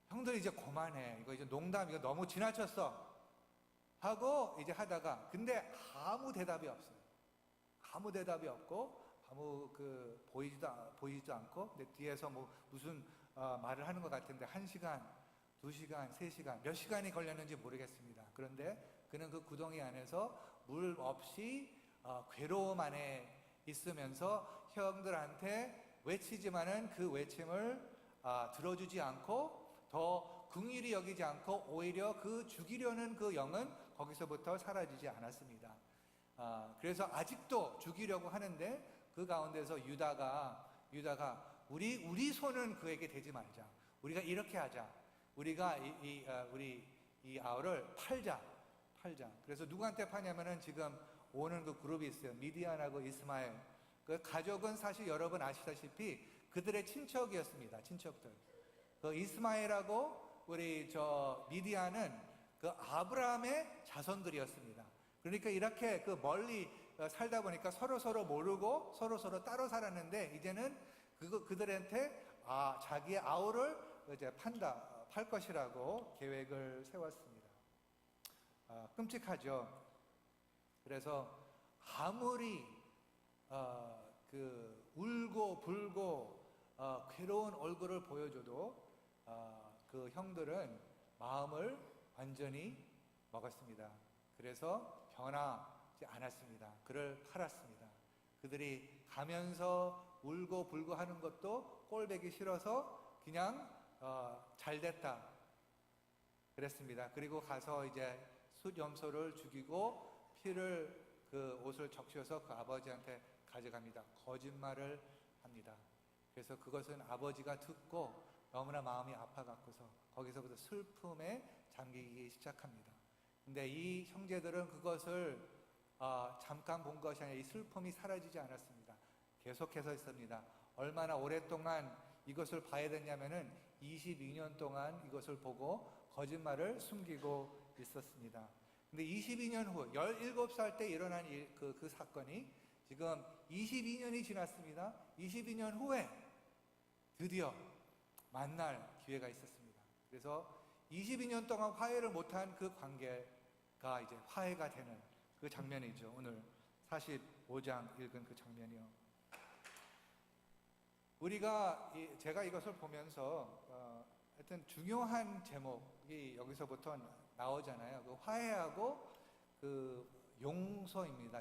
형들이 이제 그만해. 이거 이제 농담, 이거 너무 지나쳤어. 하고 이제 하다가 근데 아무 대답이 없어요. 아무 대답이 없고 아무 보이지도 않고 근데 뒤에서 뭐 무슨 말을 하는 것 같은데 1시간, 2시간, 3시간 몇 시간이 걸렸는지 모르겠습니다. 그런데 그는 그 구덩이 안에서 물 없이 괴로움 안에 있으면서 형들한테 외치지만은 그 외침을 들어주지 않고 더 긍휼히 여기지 않고 오히려 그 죽이려는 그 영은 거기서부터 사라지지 않았습니다. 그래서 아직도 죽이려고 하는데 그 가운데서 유다가 우리 손은 그에게 대지 말자. 우리가 이렇게 하자. 우리가 우리 이 아우를 팔자. 그래서 누구한테 파냐면은 지금 오는 그 그룹이 있어요. 미디안하고 이스마엘. 그 가족은 사실 여러분 아시다시피 그들의 친척이었습니다. 친척들. 그 이스마엘하고 우리 미디안은 그 아브라함의 자손들이었습니다. 그러니까 이렇게 그 멀리 살다 보니까 서로 모르고 서로 따로 살았는데 이제는 그들한테 자기의 아우를 이제 팔 것이라고 계획을 세웠습니다. 끔찍하죠. 그래서 아무리 울고 불고 괴로운 얼굴을 보여줘도 그 형들은 마음을 완전히 먹었습니다. 그래서 변하지 않았습니다. 그를 팔았습니다. 그들이 가면서 울고 불고 하는 것도 꼴보기 싫어서 그냥 잘 됐다 그랬습니다. 그리고 가서 이제 숫염소를 죽이고 피를 그 옷을 적셔서 그 아버지한테 가져갑니다. 거짓말을 합니다. 그래서 그것은 아버지가 듣고 너무나 마음이 아파갖고서 거기서부터 슬픔에 잠기기 시작합니다. 근데 이 형제들은 그것을 잠깐 본 것이 아니라 이 슬픔이 사라지지 않았습니다. 계속해서 있습니다. 얼마나 오랫동안 이것을 봐야 됐냐면은 22년 동안 이것을 보고 거짓말을 숨기고 있었습니다. 근데 22년 후 17살 때 일어난 그 사건이 지금 22년이 지났습니다. 22년 후에 드디어 만날 기회가 있었습니다. 그래서 22년 동안 화해를 못한 그 관계가 이제 화해가 되는 그 장면이죠. 오늘 45장 읽은 그 장면이요. 제가 이것을 보면서 하여튼 중요한 제목이 여기서부터 나오잖아요. 그 화해하고 그 용서입니다.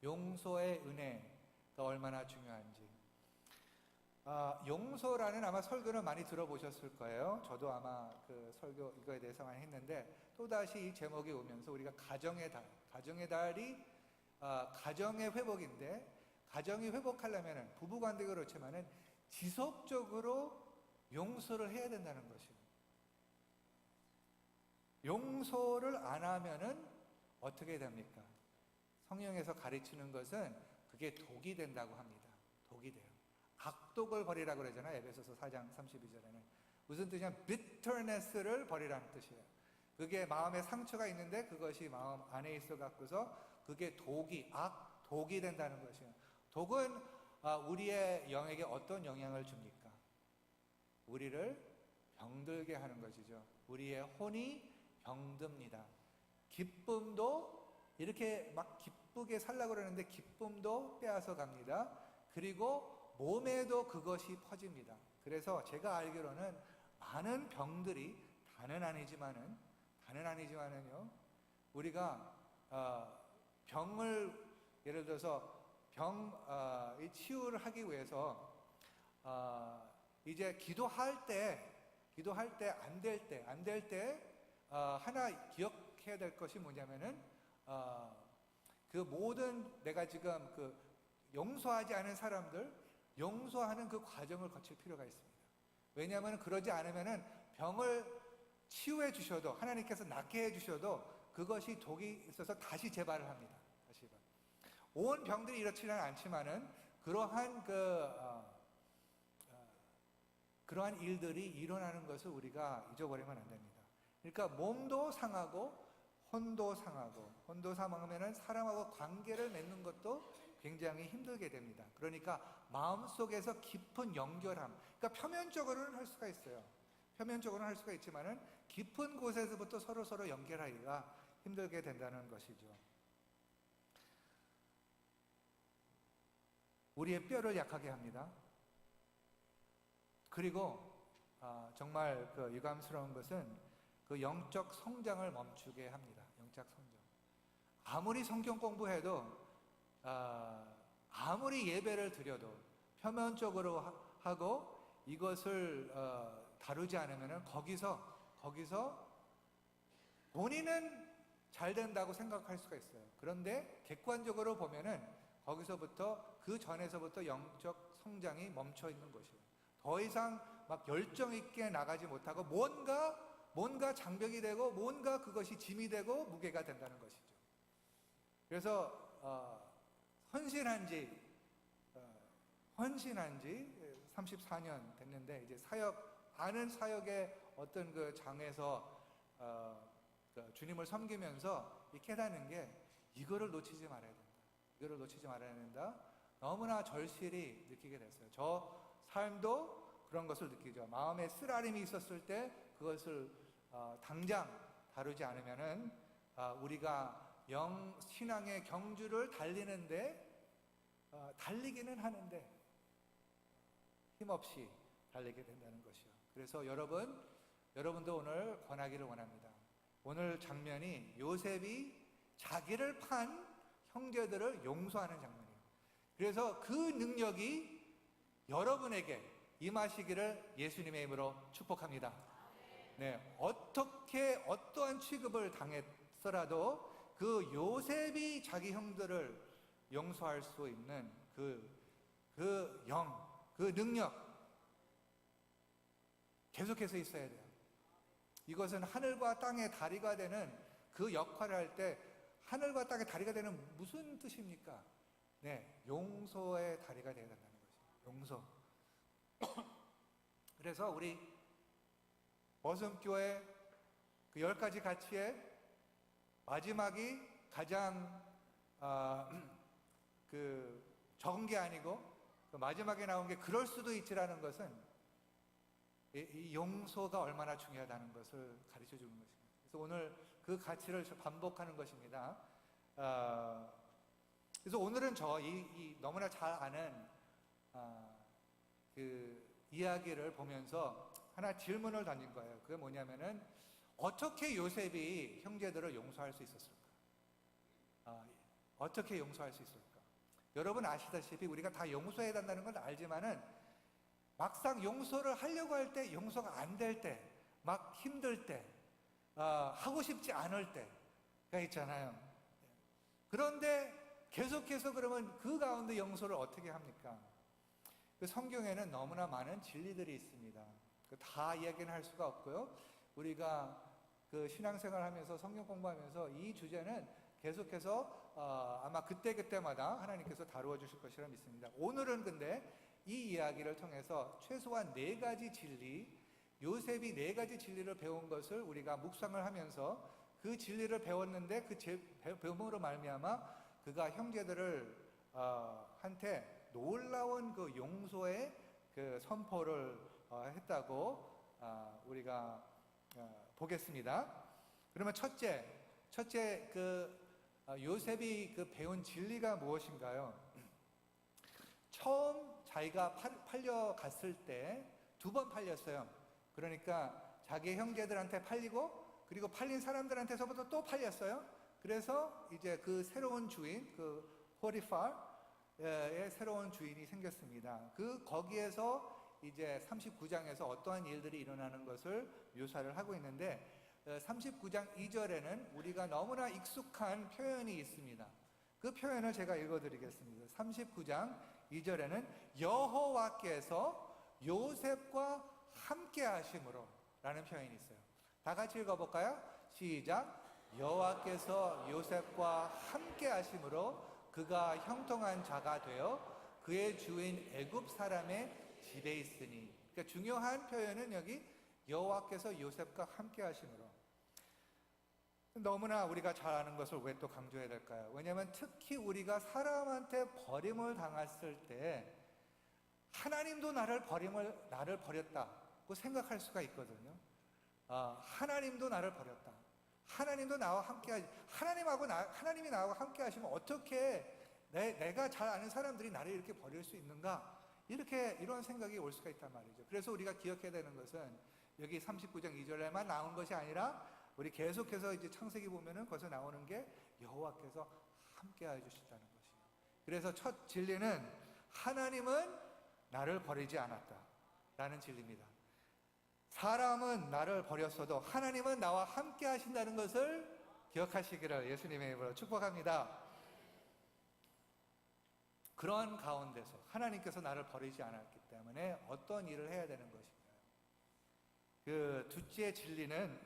용서의 은혜가 얼마나 중요한지. 용서라는 아마 설교를 많이 들어보셨을 거예요. 저도 아마 그 설교 이거에 대해서 많이 했는데 또다시 이 제목이 오면서 우리가 가정의 달이 가정의 회복인데 가정이 회복하려면 부부관계가 그렇지만은 지속적으로 용서를 해야 된다는 것이에요. 용서를 안 하면은 어떻게 됩니까? 성경에서 가르치는 것은 그게 독이 된다고 합니다. 독이 돼요. 악독을 버리라고 그러잖아요. 에베소서 4장 32절에는. 무슨 뜻이냐면 bitterness를 버리라는 뜻이에요. 그게 마음에 상처가 있는데 그것이 마음 안에 있어 갖고서 그게 독이 된다는 것이에요. 독은 우리의 영에게 어떤 영향을 줍니까? 우리를 병들게 하는 것이죠. 우리의 혼이 병듭니다. 기쁨도 이렇게 막 기쁘게 살려고 그러는데 기쁨도 빼앗아 갑니다. 그리고 몸에도 그것이 퍼집니다. 그래서 제가 알기로는 많은 병들이 다는 아니지만은요 우리가 병을 예를 들어서 치유를 하기 위해서 이제 기도할 때 안 될 때 하나 기억해야 될 것이 뭐냐면은 그 모든 내가 지금 그 용서하지 않은 사람들 용서하는 그 과정을 거칠 필요가 있습니다. 왜냐하면 그러지 않으면은 병을 치유해 주셔도 하나님께서 낫게 해 주셔도 그것이 독이 있어서 다시 재발을 합니다. 온 병들이 이렇지는 않지만은 그러한 일들이 일어나는 것을 우리가 잊어버리면 안 됩니다. 그러니까 몸도 상하고 혼도 상하면은 사람하고 관계를 맺는 것도 굉장히 힘들게 됩니다. 그러니까 마음속에서 깊은 연결함, 그러니까 표면적으로는 할 수가 있어요. 표면적으로는 할 수가 있지만은 깊은 곳에서부터 서로 연결하기가 힘들게 된다는 것이죠. 우리의 뼈를 약하게 합니다. 그리고 정말 그 유감스러운 것은 그 영적 성장을 멈추게 합니다. 영적 성장. 아무리 성경 공부해도 아무리 예배를 드려도 표면적으로 하고 이것을 다루지 않으면 거기서 본인은 잘 된다고 생각할 수가 있어요. 그런데 객관적으로 보면은 거기서부터 그 전에서부터 영적 성장이 멈춰 있는 것이에요. 더 이상 막 열정 있게 나가지 못하고 뭔가 장벽이 되고 뭔가 그것이 짐이 되고 무게가 된다는 것이죠. 그래서 헌신한 지 34년 됐는데 이제 아는 사역의 어떤 그 장에서 주님을 섬기면서 깨닫는 게 이거를 놓치지 말아야 된다. 너무나 절실히 느끼게 됐어요. 저 삶도 그런 것을 느끼죠. 마음에 쓰라림이 있었을 때 그것을 당장 다루지 않으면은 우리가 신앙의 경주를 달리기는 하는데 힘없이 달리게 된다는 것이요. 그래서 여러분도 오늘 권하기를 원합니다. 오늘 장면이 요셉이 자기를 판 형제들을 용서하는 장면이에요. 그래서 그 능력이 여러분에게 임하시기를 예수님의 이름으로 축복합니다. 네, 어떠한 취급을 당했더라도 그 요셉이 자기 형들을 용서할 수 있는 그 능력 계속해서 있어야 돼요. 이것은 하늘과 땅의 다리가 되는 그 역할을 할 때 하늘과 땅의 다리가 되는 무슨 뜻입니까? 네, 용서의 다리가 되어야 된다는 거죠. 용서. 그래서 우리 버슴교회 그 10가지 가치의 마지막이 가장 적은 게 아니고 그 마지막에 나온 게 그럴 수도 있지라는 것은 이 용서가 얼마나 중요하다는 것을 가르쳐 주는 것입니다. 그래서 오늘 그 가치를 반복하는 것입니다. 그래서 오늘은 이 너무나 잘 아는 그 이야기를 보면서 하나 질문을 던진 거예요. 그게 뭐냐면은 어떻게 요셉이 형제들을 용서할 수 있었을까? 어떻게 용서할 수 있을까? 여러분 아시다시피 우리가 다 용서해야 된다는 걸 알지만은 막상 용서를 하려고 할 때 용서가 안 될 때, 막 힘들 때, 하고 싶지 않을 때가 있잖아요. 그런데 계속해서 그러면 그 가운데 용서를 어떻게 합니까? 그 성경에는 너무나 많은 진리들이 있습니다. 다 이야기는 할 수가 없고요. 우리가 그 신앙생활 하면서 성경 공부하면서 이 주제는 계속해서 아마 그때그때마다 하나님께서 다루어 주실 것이라 믿습니다. 오늘은 근데 이 이야기를 통해서 최소한 4가지 진리, 요셉이 4가지 진리를 배운 것을 우리가 묵상을 하면서 그 진리를 배웠는데 그 배움으로 말미암아 그가 형제들을 한테 놀라운 그 용서의 그 선포를 했다고 우리가 보겠습니다. 그러면 첫째 그 요셉이 그 배운 진리가 무엇인가요? 처음 자기가 팔려갔을 때 2번 팔렸어요. 그러니까 자기 형제들한테 팔리고 그리고 팔린 사람들한테서부터 또 팔렸어요. 그래서 이제 그 새로운 주인, 그 포티파의 새로운 주인이 생겼습니다. 거기에서 이제 39장에서 어떠한 일들이 일어나는 것을 묘사를 하고 있는데 39장 2절에는 우리가 너무나 익숙한 표현이 있습니다. 그 표현을 제가 읽어드리겠습니다. 39장 2절에는 여호와께서 요셉과 함께 하심으로 라는 표현이 있어요. 다 같이 읽어볼까요? 시작. 여호와께서 요셉과 함께 하심으로 그가 형통한 자가 되어 그의 주인 애굽 사람의 집에 있으니. 그러니까 중요한 표현은 여기 여호와께서 요셉과 함께 하심으로. 너무나 우리가 잘 아는 것을 왜 또 강조해야 될까요? 왜냐하면 특히 우리가 사람한테 버림을 당했을 때 하나님도 나를 버렸다고 생각할 수가 있거든요. 하나님도 나를 버렸다. 하나님도 나와 함께하지. 하나님이 나와 함께하시면 어떻게 내가 잘 아는 사람들이 나를 이렇게 버릴 수 있는가? 이런 생각이 올 수가 있단 말이죠. 그래서 우리가 기억해야 되는 것은 여기 39장 2절에만 나온 것이 아니라 우리 계속해서 이제 창세기 보면은 거기서 나오는 게 여호와께서 함께해 주신다는 것이에요. 그래서 첫 진리는 하나님은 나를 버리지 않았다라는 진리입니다. 사람은 나를 버렸어도 하나님은 나와 함께 하신다는 것을 기억하시기를 예수님의 이름으로 축복합니다. 그러한 가운데서 하나님께서 나를 버리지 않았기 때문에 어떤 일을 해야 되는 것인가요? 그 둘째 진리는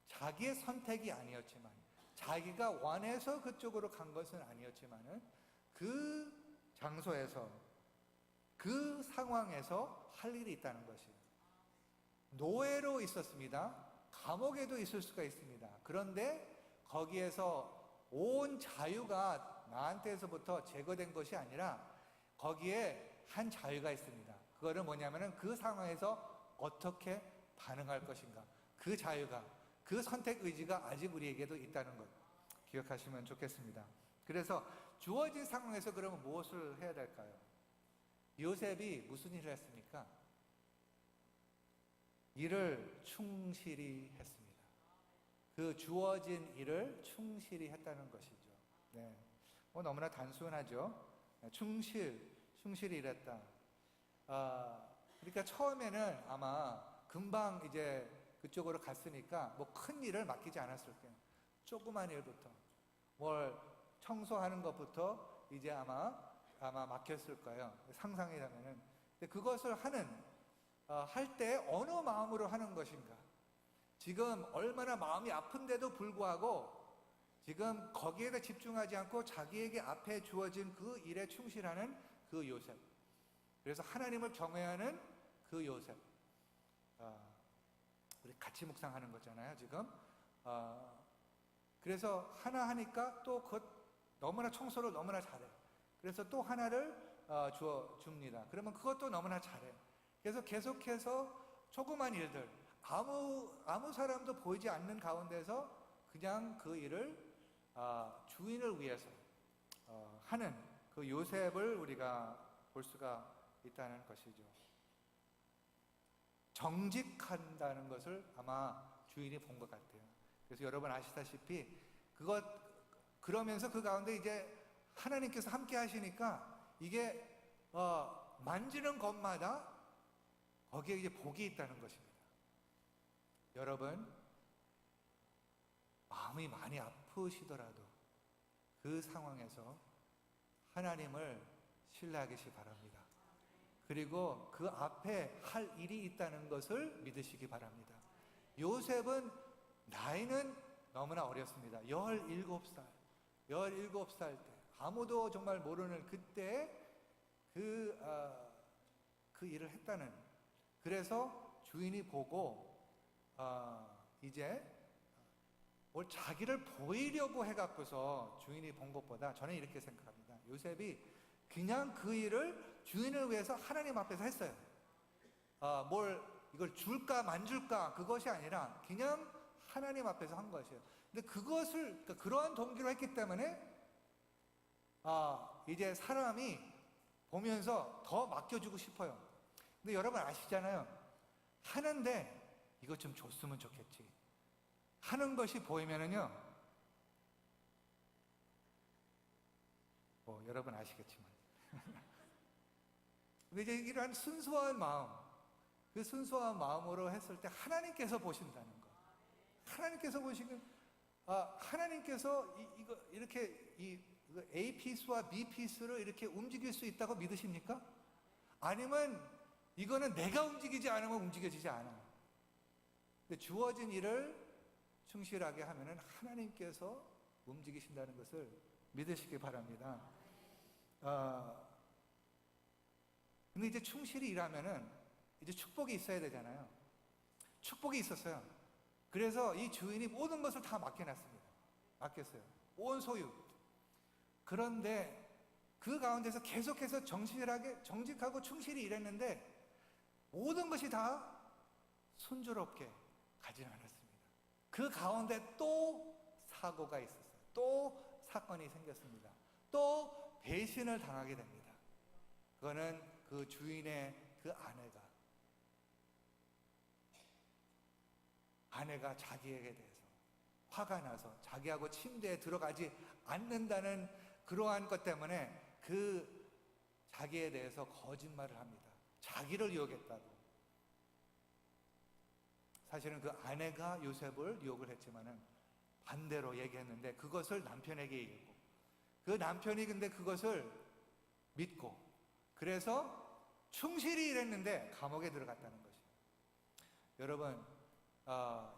자기의 선택이 아니었지만 자기가 원해서 그쪽으로 간 것은 아니었지만은 그 장소에서 그 상황에서 할 일이 있다는 것이에요. 노예로 있었습니다. 감옥에도 있을 수가 있습니다. 그런데 거기에서 온 자유가 나한테서부터 제거된 것이 아니라 거기에 한 자유가 있습니다. 그거는 뭐냐면은 그 상황에서 어떻게 반응할 것인가. 그 자유가, 그 선택 의지가 아직 우리에게도 있다는 것 기억하시면 좋겠습니다. 그래서 주어진 상황에서 그러면 무엇을 해야 될까요? 요셉이 무슨 일을 했습니까? 일을 충실히 했습니다. 그 주어진 일을 충실히 했다는 것이죠. 네. 너무나 단순하죠. 충실히 일했다. 그러니까 처음에는 아마 금방 이제 그쪽으로 갔으니까 뭐 큰 일을 맡기지 않았을 거예요. 조그만 일부터 뭘 청소하는 것부터 이제 아마 맡겼을 거예요. 상상이라면은. 근데 그것을 할 때 어느 마음으로 하는 것인가? 지금 얼마나 마음이 아픈데도 불구하고 지금 거기에다 집중하지 않고 자기에게 앞에 주어진 그 일에 충실하는 그 요셉. 그래서 하나님을 경외하는 그 요셉. 우리 같이 묵상하는 거잖아요, 지금. 그래서 하나 하니까 또 너무나 청소를 너무나 잘해. 그래서 또 하나를 줍니다. 그러면 그것도 너무나 잘해. 그래서 계속해서 조그만 일들, 아무 사람도 보이지 않는 가운데서 그냥 그 일을 주인을 위해서 하는 그 요셉을 우리가 볼 수가 있다는 것이죠. 정직한다는 것을 아마 주인이 본 것 같아요. 그래서 여러분 아시다시피 그러면서 그 가운데 이제 하나님께서 함께 하시니까 이게 만지는 것마다 거기에 이제 복이 있다는 것입니다. 여러분, 마음이 많이 아프시더라도 그 상황에서 하나님을 신뢰하시기 바랍니다. 그리고 그 앞에 할 일이 있다는 것을 믿으시기 바랍니다. 요셉은 나이는 너무나 어렸습니다. 17살 때 아무도 정말 모르는 그때 그 일을 했다는, 그래서 주인이 보고 이제 뭘 자기를 보이려고 해갖고서 주인이 본 것보다, 저는 이렇게 생각합니다. 요셉이 그냥 그 일을 주인을 위해서 하나님 앞에서 했어요. 뭘 이걸 줄까 만줄까 그것이 아니라 그냥 하나님 앞에서 한 것이에요. 근데 그것을, 그러니까 그러한 동기로 했기 때문에 이제 사람이 보면서 더 맡겨주고 싶어요. 근데 여러분 아시잖아요. 하는데 이것 좀 줬으면 좋겠지 하는 것이 보이면은요, 여러분 아시겠지만 근데 이제 이러한 순수한 마음, 그 순수한 마음으로 했을 때 하나님께서 보신다는 거. 하나님께서 보시면 하나님께서 이거 이렇게 이거 A 피스와 B 피스를 이렇게 움직일 수 있다고 믿으십니까? 아니면 이거는 내가 움직이지 않으면 움직여지지 않아. 근데 주어진 일을 충실하게 하면은 하나님께서 움직이신다는 것을 믿으시기 바랍니다. 근데 이제 충실히 일하면은 이제 축복이 있어야 되잖아요. 축복이 있었어요. 그래서 이 주인이 모든 것을 다 맡겨놨습니다. 맡겼어요. 온 소유. 그런데 그 가운데서 계속해서 정직하고 충실히 일했는데 모든 것이 다 순조롭게 가지는 않았습니다. 그 가운데 또 사고가 있었어요. 또 사건이 생겼습니다. 또 배신을 당하게 됩니다. 그거는 그 주인의 그 아내가 자기에게 대해서 화가 나서 자기하고 침대에 들어가지 않는다는 그러한 것 때문에 그 자기에 대해서 거짓말을 합니다. 자기를 유혹했다고. 사실은 그 아내가 요셉을 유혹을 했지만은 반대로 얘기했는데 그것을 남편에게 얘기했고, 그 남편이 근데 그것을 믿고, 그래서 충실히 일했는데 감옥에 들어갔다는 것이에요. 여러분,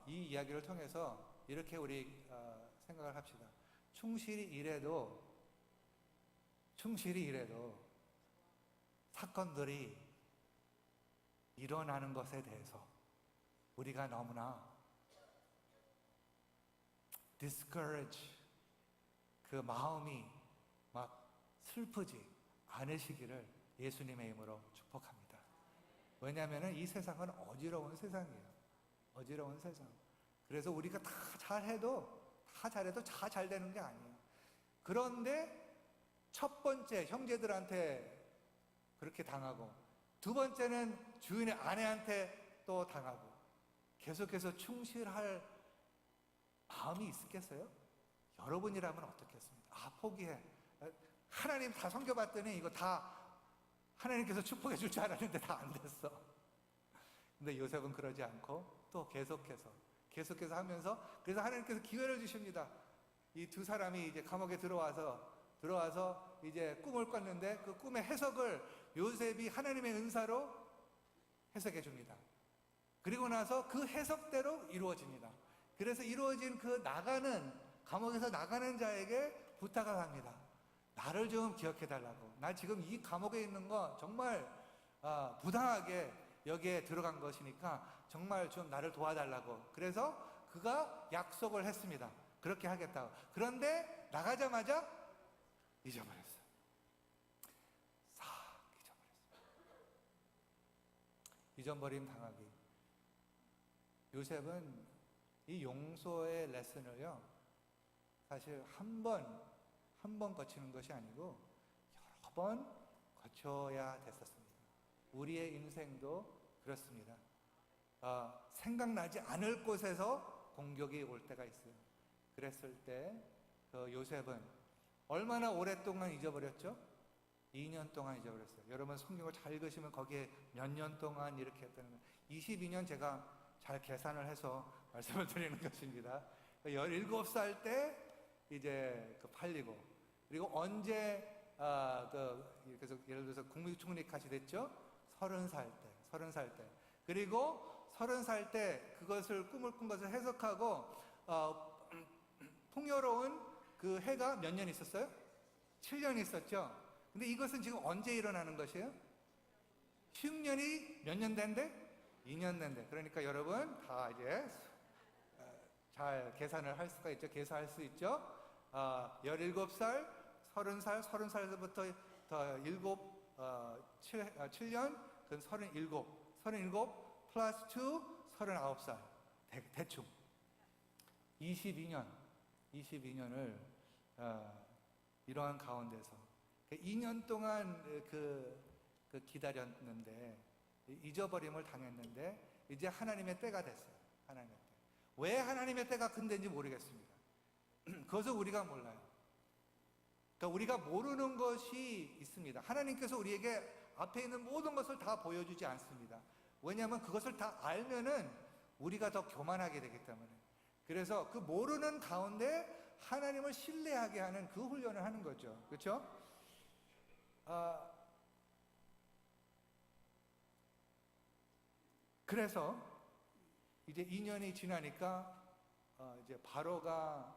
이 이야기를 통해서 이렇게 우리 생각을 합시다. 충실히 일해도 사건들이 일어나는 것에 대해서 우리가 너무나 discourage, 그 마음이 막 슬프지 않으시기를 예수님의 이름으로 축복합니다. 왜냐하면 이 세상은 어지러운 세상이에요. 어지러운 세상. 그래서 우리가 다 잘해도 다 잘 되는 게 아니에요. 그런데 첫 번째 형제들한테 그렇게 당하고, 두 번째는 주인의 아내한테 또 당하고, 계속해서 충실할 마음이 있겠어요? 여러분이라면 어떻겠습니까? 포기해. 하나님 다 섬겨봤더니 이거 다 하나님께서 축복해 줄 줄 알았는데 다 안 됐어. 근데 요셉은 그러지 않고 또 계속해서 하면서, 그래서 하나님께서 기회를 주십니다. 이 두 사람이 이제 감옥에 들어와서 이제 꿈을 꿨는데 그 꿈의 해석을 요셉이 하나님의 은사로 해석해 줍니다. 그리고 나서 그 해석대로 이루어집니다. 그래서 이루어진 그 감옥에서 나가는 자에게 부탁을 합니다. 나를 좀 기억해 달라고. 나 지금 이 감옥에 있는 거 정말 부당하게 여기에 들어간 것이니까 정말 좀 나를 도와달라고. 그래서 그가 약속을 했습니다. 그렇게 하겠다고. 그런데 나가자마자 잊어버렸어요. 싹 잊어버렸어요. 잊어버림 당하기. 요셉은 이 용서의 레슨을요, 사실 한 번 거치는 것이 아니고 여러 번 거쳐야 됐었습니다. 우리의 인생도 그렇습니다. 생각나지 않을 곳에서 공격이 올 때가 있어요. 그랬을 때 요셉은 얼마나 오랫동안 잊어버렸죠? 2년 동안 잊어버렸어요. 여러분 성경을 잘 읽으시면 거기에 몇 년 동안 이렇게 했다는 거예요. 22년 제가 잘 계산을 해서 말씀을 드리는 것입니다. 17살 때 이제 팔리고, 그리고 언제 그래서 예를 들어서 국무총리까지 됐죠? 30살 때. 그리고 30살 때 그것을 꿈을 꾼 것을 해석하고 풍요로운 그 해가 몇 년 있었어요? 7년 있었죠. 근데 이것은 지금 언제 일어나는 것이에요? 16년이 몇 년 된대? 2년 된대. 그러니까 여러분 다 이제 잘 계산을 할 수가 있죠. 계산할 수 있죠. 17살, 30살, 30살부터 더 7년, 그건 37 플러스 2, 39살. 대충 22년을 이러한 가운데서 2년 동안 그 기다렸는데 잊어버림을 당했는데 이제 하나님의 때가 됐어요. 하나님의 때. 왜 하나님의 때가 근대인지 모르겠습니다. 그것을 우리가 몰라요. 그러니까 우리가 모르는 것이 있습니다. 하나님께서 우리에게 앞에 있는 모든 것을 다 보여주지 않습니다. 왜냐하면 그것을 다 알면은 우리가 더 교만하게 되기 때문에. 그래서 그 모르는 가운데 하나님을 신뢰하게 하는 그 훈련을 하는 거죠. 그렇죠? 그래서 이제 2년이 지나니까 이제 바로가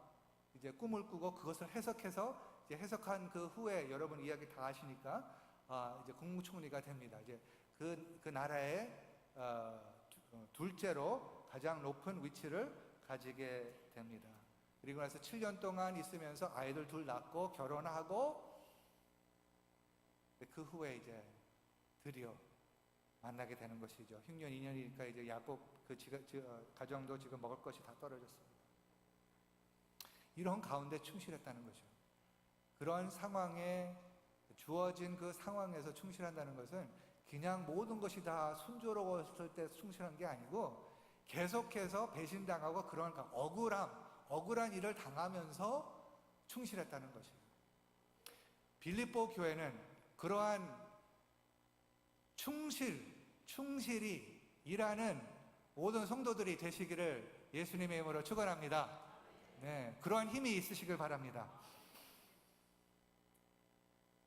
이제 꿈을 꾸고 그것을 해석해서 이제 해석한 그 후에 여러분 이야기 다 아시니까 이제 국무총리가 됩니다. 이제 그 나라의 둘째로 가장 높은 위치를 가지게 됩니다. 그리고 나서 7년 동안 있으면서 아이들 둘 낳고 결혼하고 그 후에 이제 드디어 만나게 되는 것이죠. 흉년 2년이니까 이제 야곱 가정도 지금 먹을 것이 다 떨어졌습니다. 이런 가운데 충실했다는 거죠. 그런 상황에 주어진 그 상황에서 충실한다는 것은 그냥 모든 것이 다 순조로웠을 때 충실한 게 아니고 계속해서 배신당하고 그런 억울한 일을 당하면서 충실했다는 것이에요. 빌립보 교회는 그러한 충실히 일하는 모든 성도들이 되시기를 예수님의 이름으로 축원합니다. 네, 그러한 힘이 있으시길 바랍니다.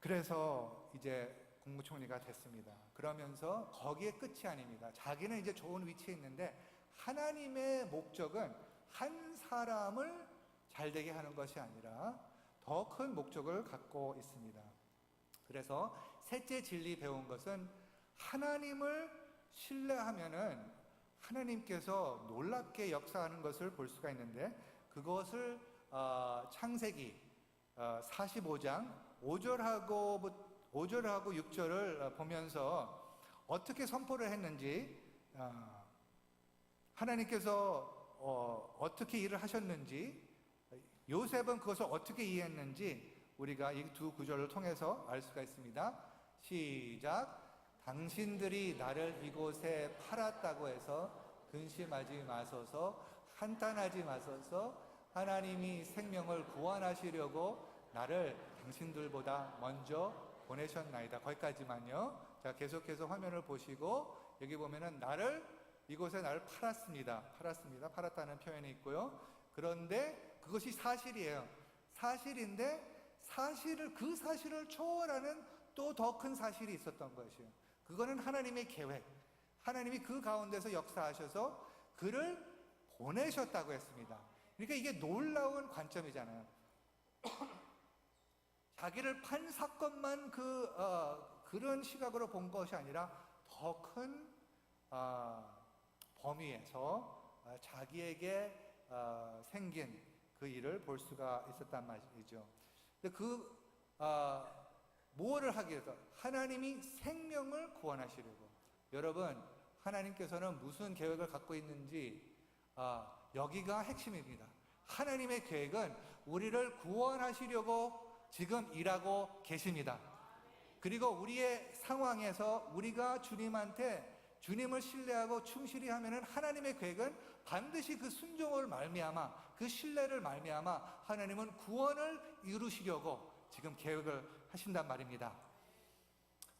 그래서 이제 국무총리가 됐습니다. 그러면서 거기에 끝이 아닙니다. 자기는 이제 좋은 위치에 있는데 하나님의 목적은 한 사람을 잘되게 하는 것이 아니라 더 큰 목적을 갖고 있습니다. 그래서 셋째 진리 배운 것은 하나님을 신뢰하면은 하나님께서 놀랍게 역사하는 것을 볼 수가 있는데 그것을 창세기 45장 5절하고 6절을 보면서 어떻게 선포를 했는지 하나님께서 어떻게 일을 하셨는지 요셉은 그것을 어떻게 이해했는지 우리가 이 두 구절을 통해서 알 수가 있습니다. 시작. 당신들이 나를 이곳에 팔았다고 해서 근심하지 마소서, 한탄하지 마소서. 하나님이 생명을 구원하시려고 나를 당신들보다 먼저 보내셨나이다. 거기까지만요. 자, 계속해서 화면을 보시고 여기 보면은 이곳에 나를 팔았다는 표현이 있고요. 그런데 그것이 사실이에요. 사실인데 그 사실을 초월하는 또 더 큰 사실이 있었던 것이에요. 그거는 하나님의 계획. 하나님이 그 가운데서 역사하셔서 그를 보내셨다고 했습니다. 그러니까 이게 놀라운 관점이잖아요. 자기를 판 사건만 그런 시각으로 본 것이 아니라 더 큰 범위에서 자기에게 생긴 그 일을 볼 수가 있었단 말이죠. 근데 뭐를 하기 위해서? 하나님이 생명을 구원하시려고. 여러분, 하나님께서는 무슨 계획을 갖고 있는지 여기가 핵심입니다. 하나님의 계획은 우리를 구원하시려고 지금 일하고 계십니다. 그리고 우리의 상황에서 우리가 주님을 신뢰하고 충실히 하면은 하나님의 계획은 반드시 그 순종을 말미암아 그 신뢰를 말미암아 하나님은 구원을 이루시려고 지금 계획을 하신단 말입니다.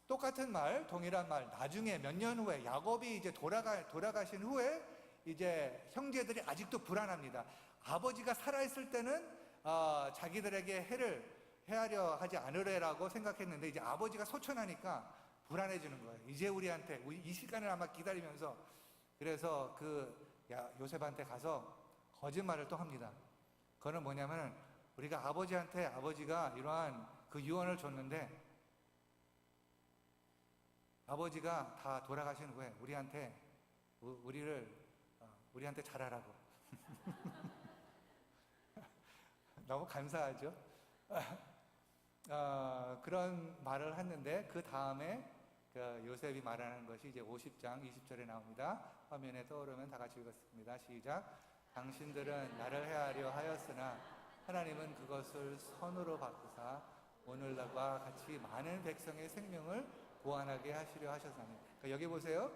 똑같은 말, 동일한 말, 나중에 몇 년 후에 야곱이 이제 돌아가신 후에 이제 형제들이 아직도 불안합니다. 아버지가 살아있을 때는 자기들에게 해를 헤아려 하지 않으래라고 생각했는데 이제 아버지가 소천하니까 불안해지는 거예요. 이제 우리한테 이 시간을 아마 기다리면서 그래서 요셉한테 가서 거짓말을 또 합니다. 그거는 뭐냐면은 우리가 아버지가 이러한 그 유언을 줬는데 아버지가 다 돌아가신 후에 우리한테 잘하라고. 너무 감사하죠? 그런 말을 했는데 그 다음에 요셉이 말하는 것이 이제 50장 20절에 나옵니다. 화면에 떠오르면 다 같이 읽었습니다. 시작. 당신들은 나를 헤아려 하였으나 하나님은 그것을 선으로 바꾸사 오늘날과 같이 많은 백성의 생명을 보완하게 하시려 하셨나니. 그러니까 여기 보세요.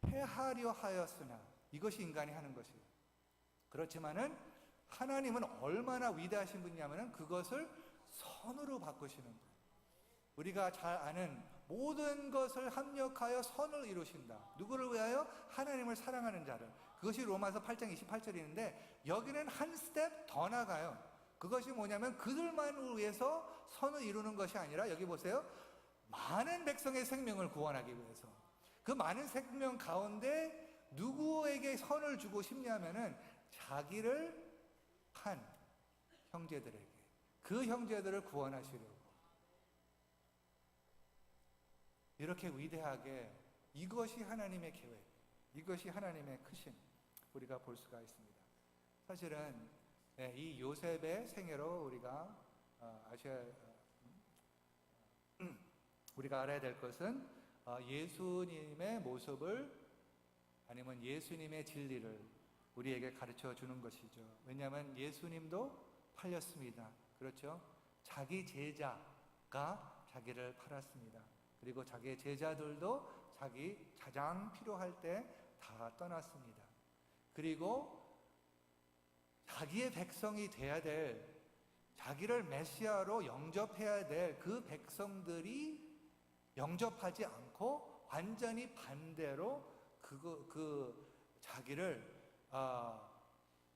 헤아려 하였으나 이것이 인간이 하는 것이에요. 그렇지만은 하나님은 얼마나 위대하신 분이냐면은 그것을 선으로 바꾸시는 거예요. 우리가 잘 아는 모든 것을 합력하여 선을 이루신다. 누구를 위하여? 하나님을 사랑하는 자를. 그것이 로마서 8장 28절인데 여기는 한 스텝 더 나가요. 그것이 뭐냐면 그들만을 위해서 선을 이루는 것이 아니라 여기 보세요. 많은 백성의 생명을 구원하기 위해서. 그 많은 생명 가운데 누구에게 선을 주고 싶냐면은 자기를 한 형제들에게, 그 형제들을 구원하시려고. 이렇게 위대하게 이것이 하나님의 계획, 이것이 하나님의 크심 우리가 볼 수가 있습니다. 사실은 이 요셉의 생애로 우리가 알아야 될 것은 예수님의 모습을 아니면 예수님의 진리를 우리에게 가르쳐 주는 것이죠. 왜냐하면 예수님도 팔렸습니다. 그렇죠? 자기 제자가 자기를 팔았습니다. 그리고 자기의 제자들도 자기 가장 필요할 때 다 떠났습니다. 그리고 자기의 백성이 돼야 될, 자기를 메시아로 영접해야 될 그 백성들이 영접하지 않고 완전히 반대로 자기를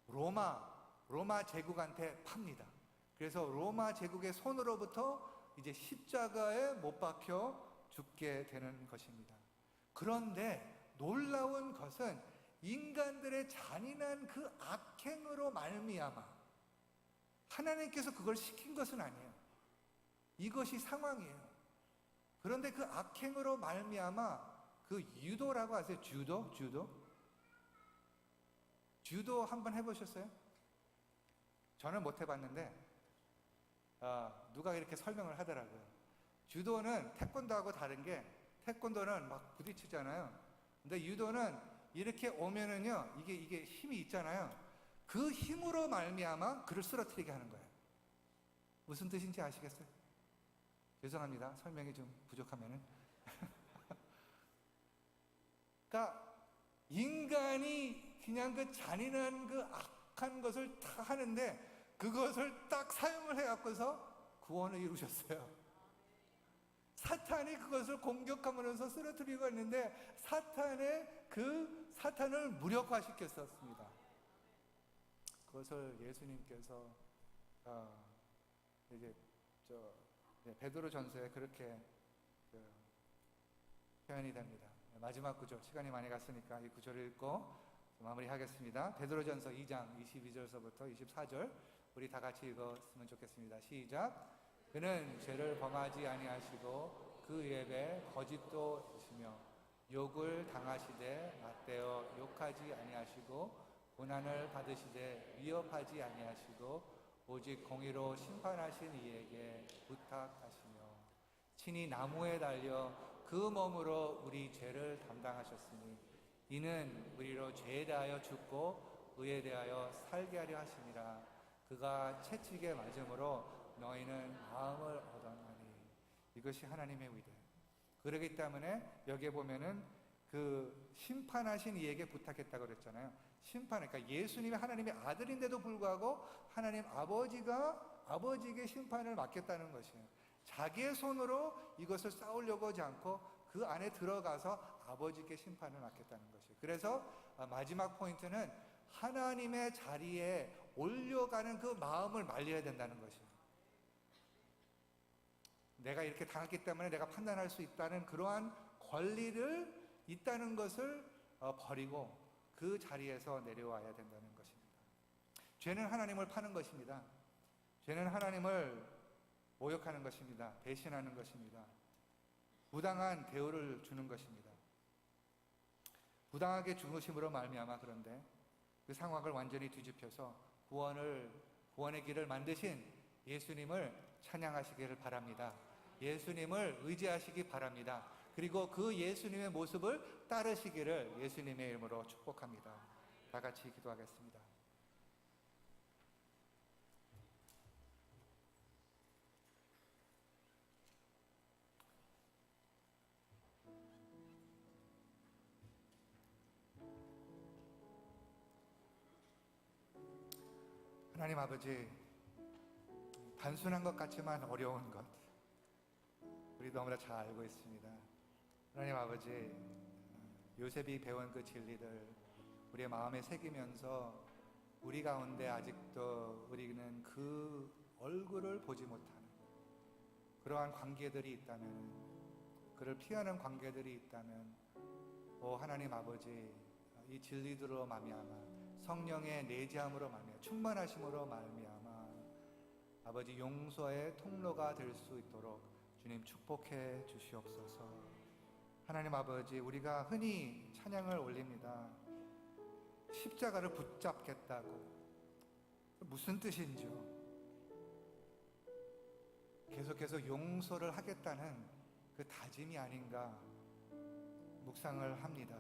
로마 제국한테 팝니다. 그래서 로마 제국의 손으로부터 이제 십자가에 못 박혀 죽게 되는 것입니다. 그런데 놀라운 것은 인간들의 잔인한 그 악행으로 말미암아 하나님께서 그걸 시킨 것은 아니에요. 이것이 상황이에요. 그런데 그 악행으로 말미암아 그 유도라고 아세요? 주도 한번 해보셨어요? 저는 못 해봤는데 누가 이렇게 설명을 하더라고요. 주도는 태권도하고 다른 게 태권도는 막 부딪히잖아요. 근데 유도는 이렇게 오면은요 이게 힘이 있잖아요. 그 힘으로 말미암아 그를 쓰러뜨리게 하는 거예요. 무슨 뜻인지 아시겠어요? 죄송합니다. 설명이 좀 부족하면은. 그러니까 인간이 그냥 그 잔인한 그 악한 것을 다 하는데 그것을 딱 사용을 해갖고서 구원을 이루셨어요. 사탄이 그것을 공격하면서 쓰러뜨리고 있는데 사탄을 무력화시켰었습니다. 그것을 예수님께서 이제 베드로전서에 그렇게 표현이 됩니다. 마지막 구절, 시간이 많이 갔으니까 이 구절을 읽고 마무리하겠습니다. 베드로전서 2장 22절서부터 24절 우리 다 같이 읽었으면 좋겠습니다. 시작. 그는 죄를 범하지 아니하시고 그 예배 거짓도 있으며 욕을 당하시되 맞대어 욕하지 아니하시고 고난을 받으시되 위협하지 아니하시고 오직 공의로 심판하신 이에게 부탁하시며 친히 나무에 달려 그 몸으로 우리 죄를 담당하셨으니 이는 우리로 죄에 대하여 죽고 의에 대하여 살게 하려 하심이라. 그가 채찍에 맞음으로 너희는 마음을 얻었나니. 이것이 하나님의 위대. 그러기 때문에 여기에 보면은 그 심판하신 이에게 부탁했다고 그랬잖아요. 그러니까 예수님이 하나님의 아들인데도 불구하고 하나님 아버지에게 심판을 맡겼다는 것이에요. 자기의 손으로 이것을 쌓으려고 하지 않고 그 안에 들어가서 아버지께 심판을 맡겠다는 것이에요. 그래서 마지막 포인트는 하나님의 자리에 올려가는 그 마음을 말려야 된다는 것이에요. 내가 이렇게 당했기 때문에 내가 판단할 수 있다는 그러한 권리를 있다는 것을 버리고 그 자리에서 내려와야 된다는 것입니다. 죄는 하나님을 파는 것입니다. 죄는 하나님을 모욕하는 것입니다. 배신하는 것입니다. 부당한 대우를 주는 것입니다. 부당하게 죽으심으로 말미암아 그런데 그 상황을 완전히 뒤집혀서 구원의 길을 만드신 예수님을 찬양하시기를 바랍니다. 예수님을 의지하시기 바랍니다. 그리고 그 예수님의 모습을 따르시기를 예수님의 이름으로 축복합니다. 다 같이 기도하겠습니다. 하나님 아버지, 단순한 것 같지만 어려운 것 우리 너무나 잘 알고 있습니다. 하나님 아버지, 요셉이 배운 그 진리들 우리의 마음에 새기면서 우리 가운데 아직도 우리는 그 얼굴을 보지 못하는 그러한 관계들이 있다면, 그를 피하는 관계들이 있다면, 하나님 아버지, 이 진리들로 말미암아 성령의 내재함으로 말미암아 충만하심으로 말미암아 아버지 용서의 통로가 될 수 있도록 주님 축복해 주시옵소서. 하나님 아버지, 우리가 흔히 찬양을 올립니다. 십자가를 붙잡겠다고. 무슨 뜻인지요? 계속해서 용서를 하겠다는 그 다짐이 아닌가 묵상을 합니다.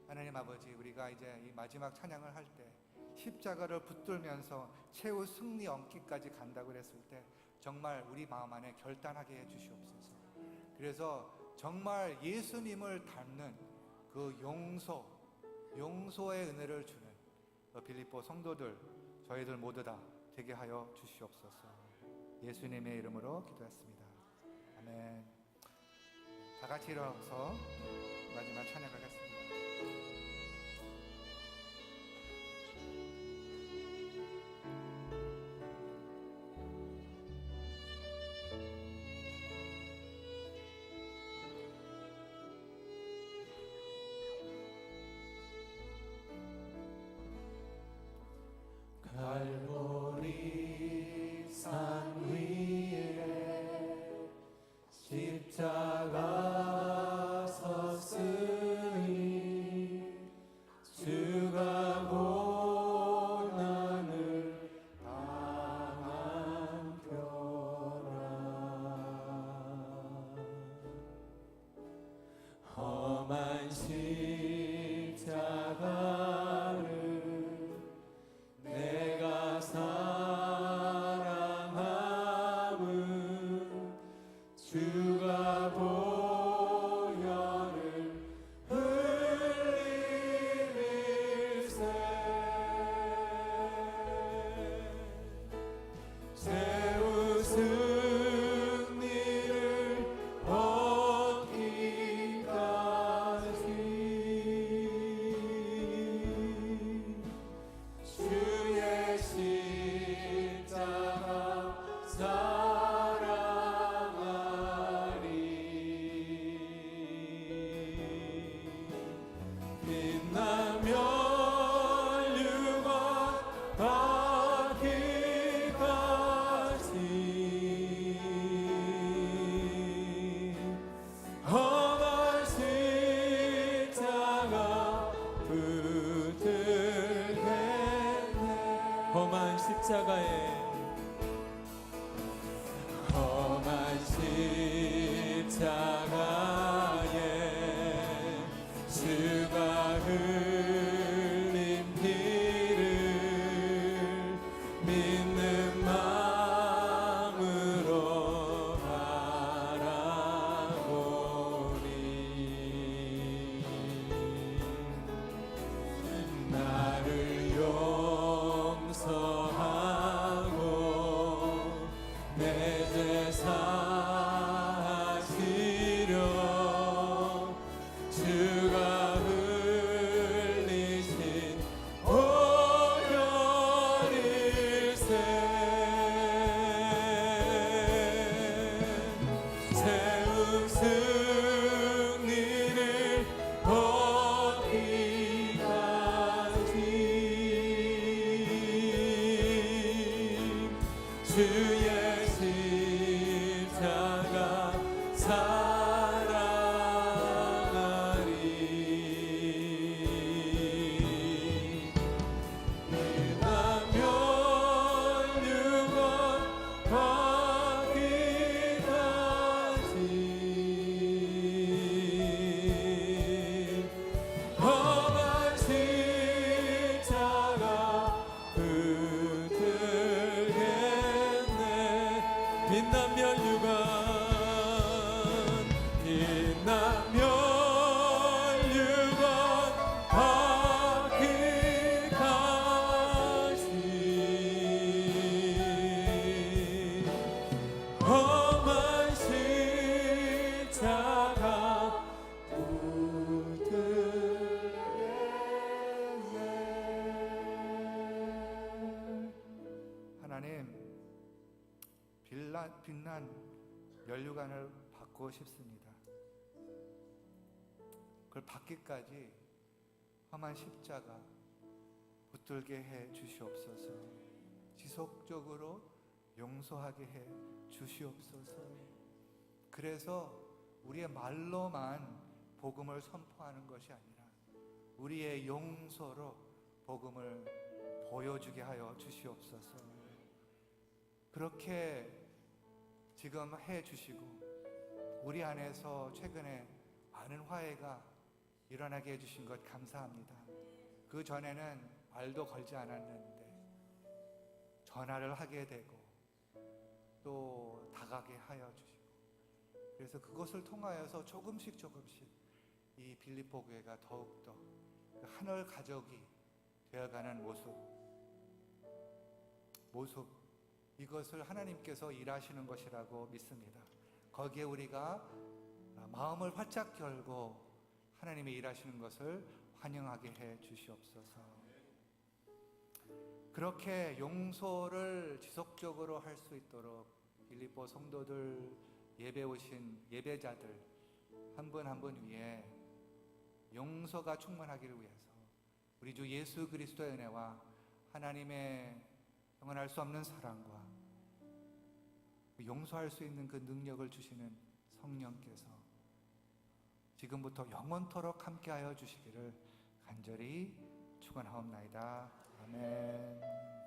하나님 아버지, 우리가 이제 이 마지막 찬양을 할 때 십자가를 붙들면서 최후 승리 얻기까지 간다고 그랬을 때 정말 우리 마음 안에 결단하게 해주시옵소서. 그래서 정말 예수님을 닮는 그 용서의 은혜를 주는 빌립보 성도들, 저희들 모두 다 되게 하여 주시옵소서. 예수님의 이름으로 기도했습니다. 아멘. 다 같이 일어나서 마지막 찬양하겠습니다. 갈보리 산 위에 십자가 섰으니 주가 고난을 당한 표라. 험한 십자가를 내가 사랑함은 주가 보혈을 흘리밀세. 최후 승리를 얻기까지 주의 십자가 사랑하리. 사랑하리. 빛나면 유건 받기까지 험한 십자가 붙들겠네. 빛나면 유관 빛나면 유관 받기까지 험한 십자가 붙들겠네. 하나님, 빛난 면류관을 받고 싶습니다. 그걸 받기까지 험한 십자가 붙들게 해 주시옵소서. 지속적으로 용서하게 해 주시옵소서. 그래서 우리의 말로만 복음을 선포하는 것이 아니라 우리의 용서로 복음을 보여주게 하여 주시옵소서. 그렇게 지금 해 주시고 우리 안에서 최근에 많은 화해가 일어나게 해주신 것 감사합니다. 그 전에는 말도 걸지 않았는데 전화를 하게 되고 또 다가게 하여 주시고, 그래서 그것을 통하여서 조금씩 이 빌립보 교회가 더욱더 그 하늘 가족이 되어가는 모습, 이것을 하나님께서 일하시는 것이라고 믿습니다. 거기에 우리가 마음을 활짝 열고 하나님의 일하시는 것을 환영하게 해 주시옵소서. 그렇게 용서를 지속적으로 할 수 있도록 빌립보 성도들, 예배 오신 예배자들 한 분 한 분 위에 용서가 충만하기를 위해서 우리 주 예수 그리스도의 은혜와 하나님의 영원할 수 없는 사랑과 용서할 수 있는 그 능력을 주시는 성령께서 지금부터 영원토록 함께하여 주시기를 간절히 축원하옵나이다. 아멘.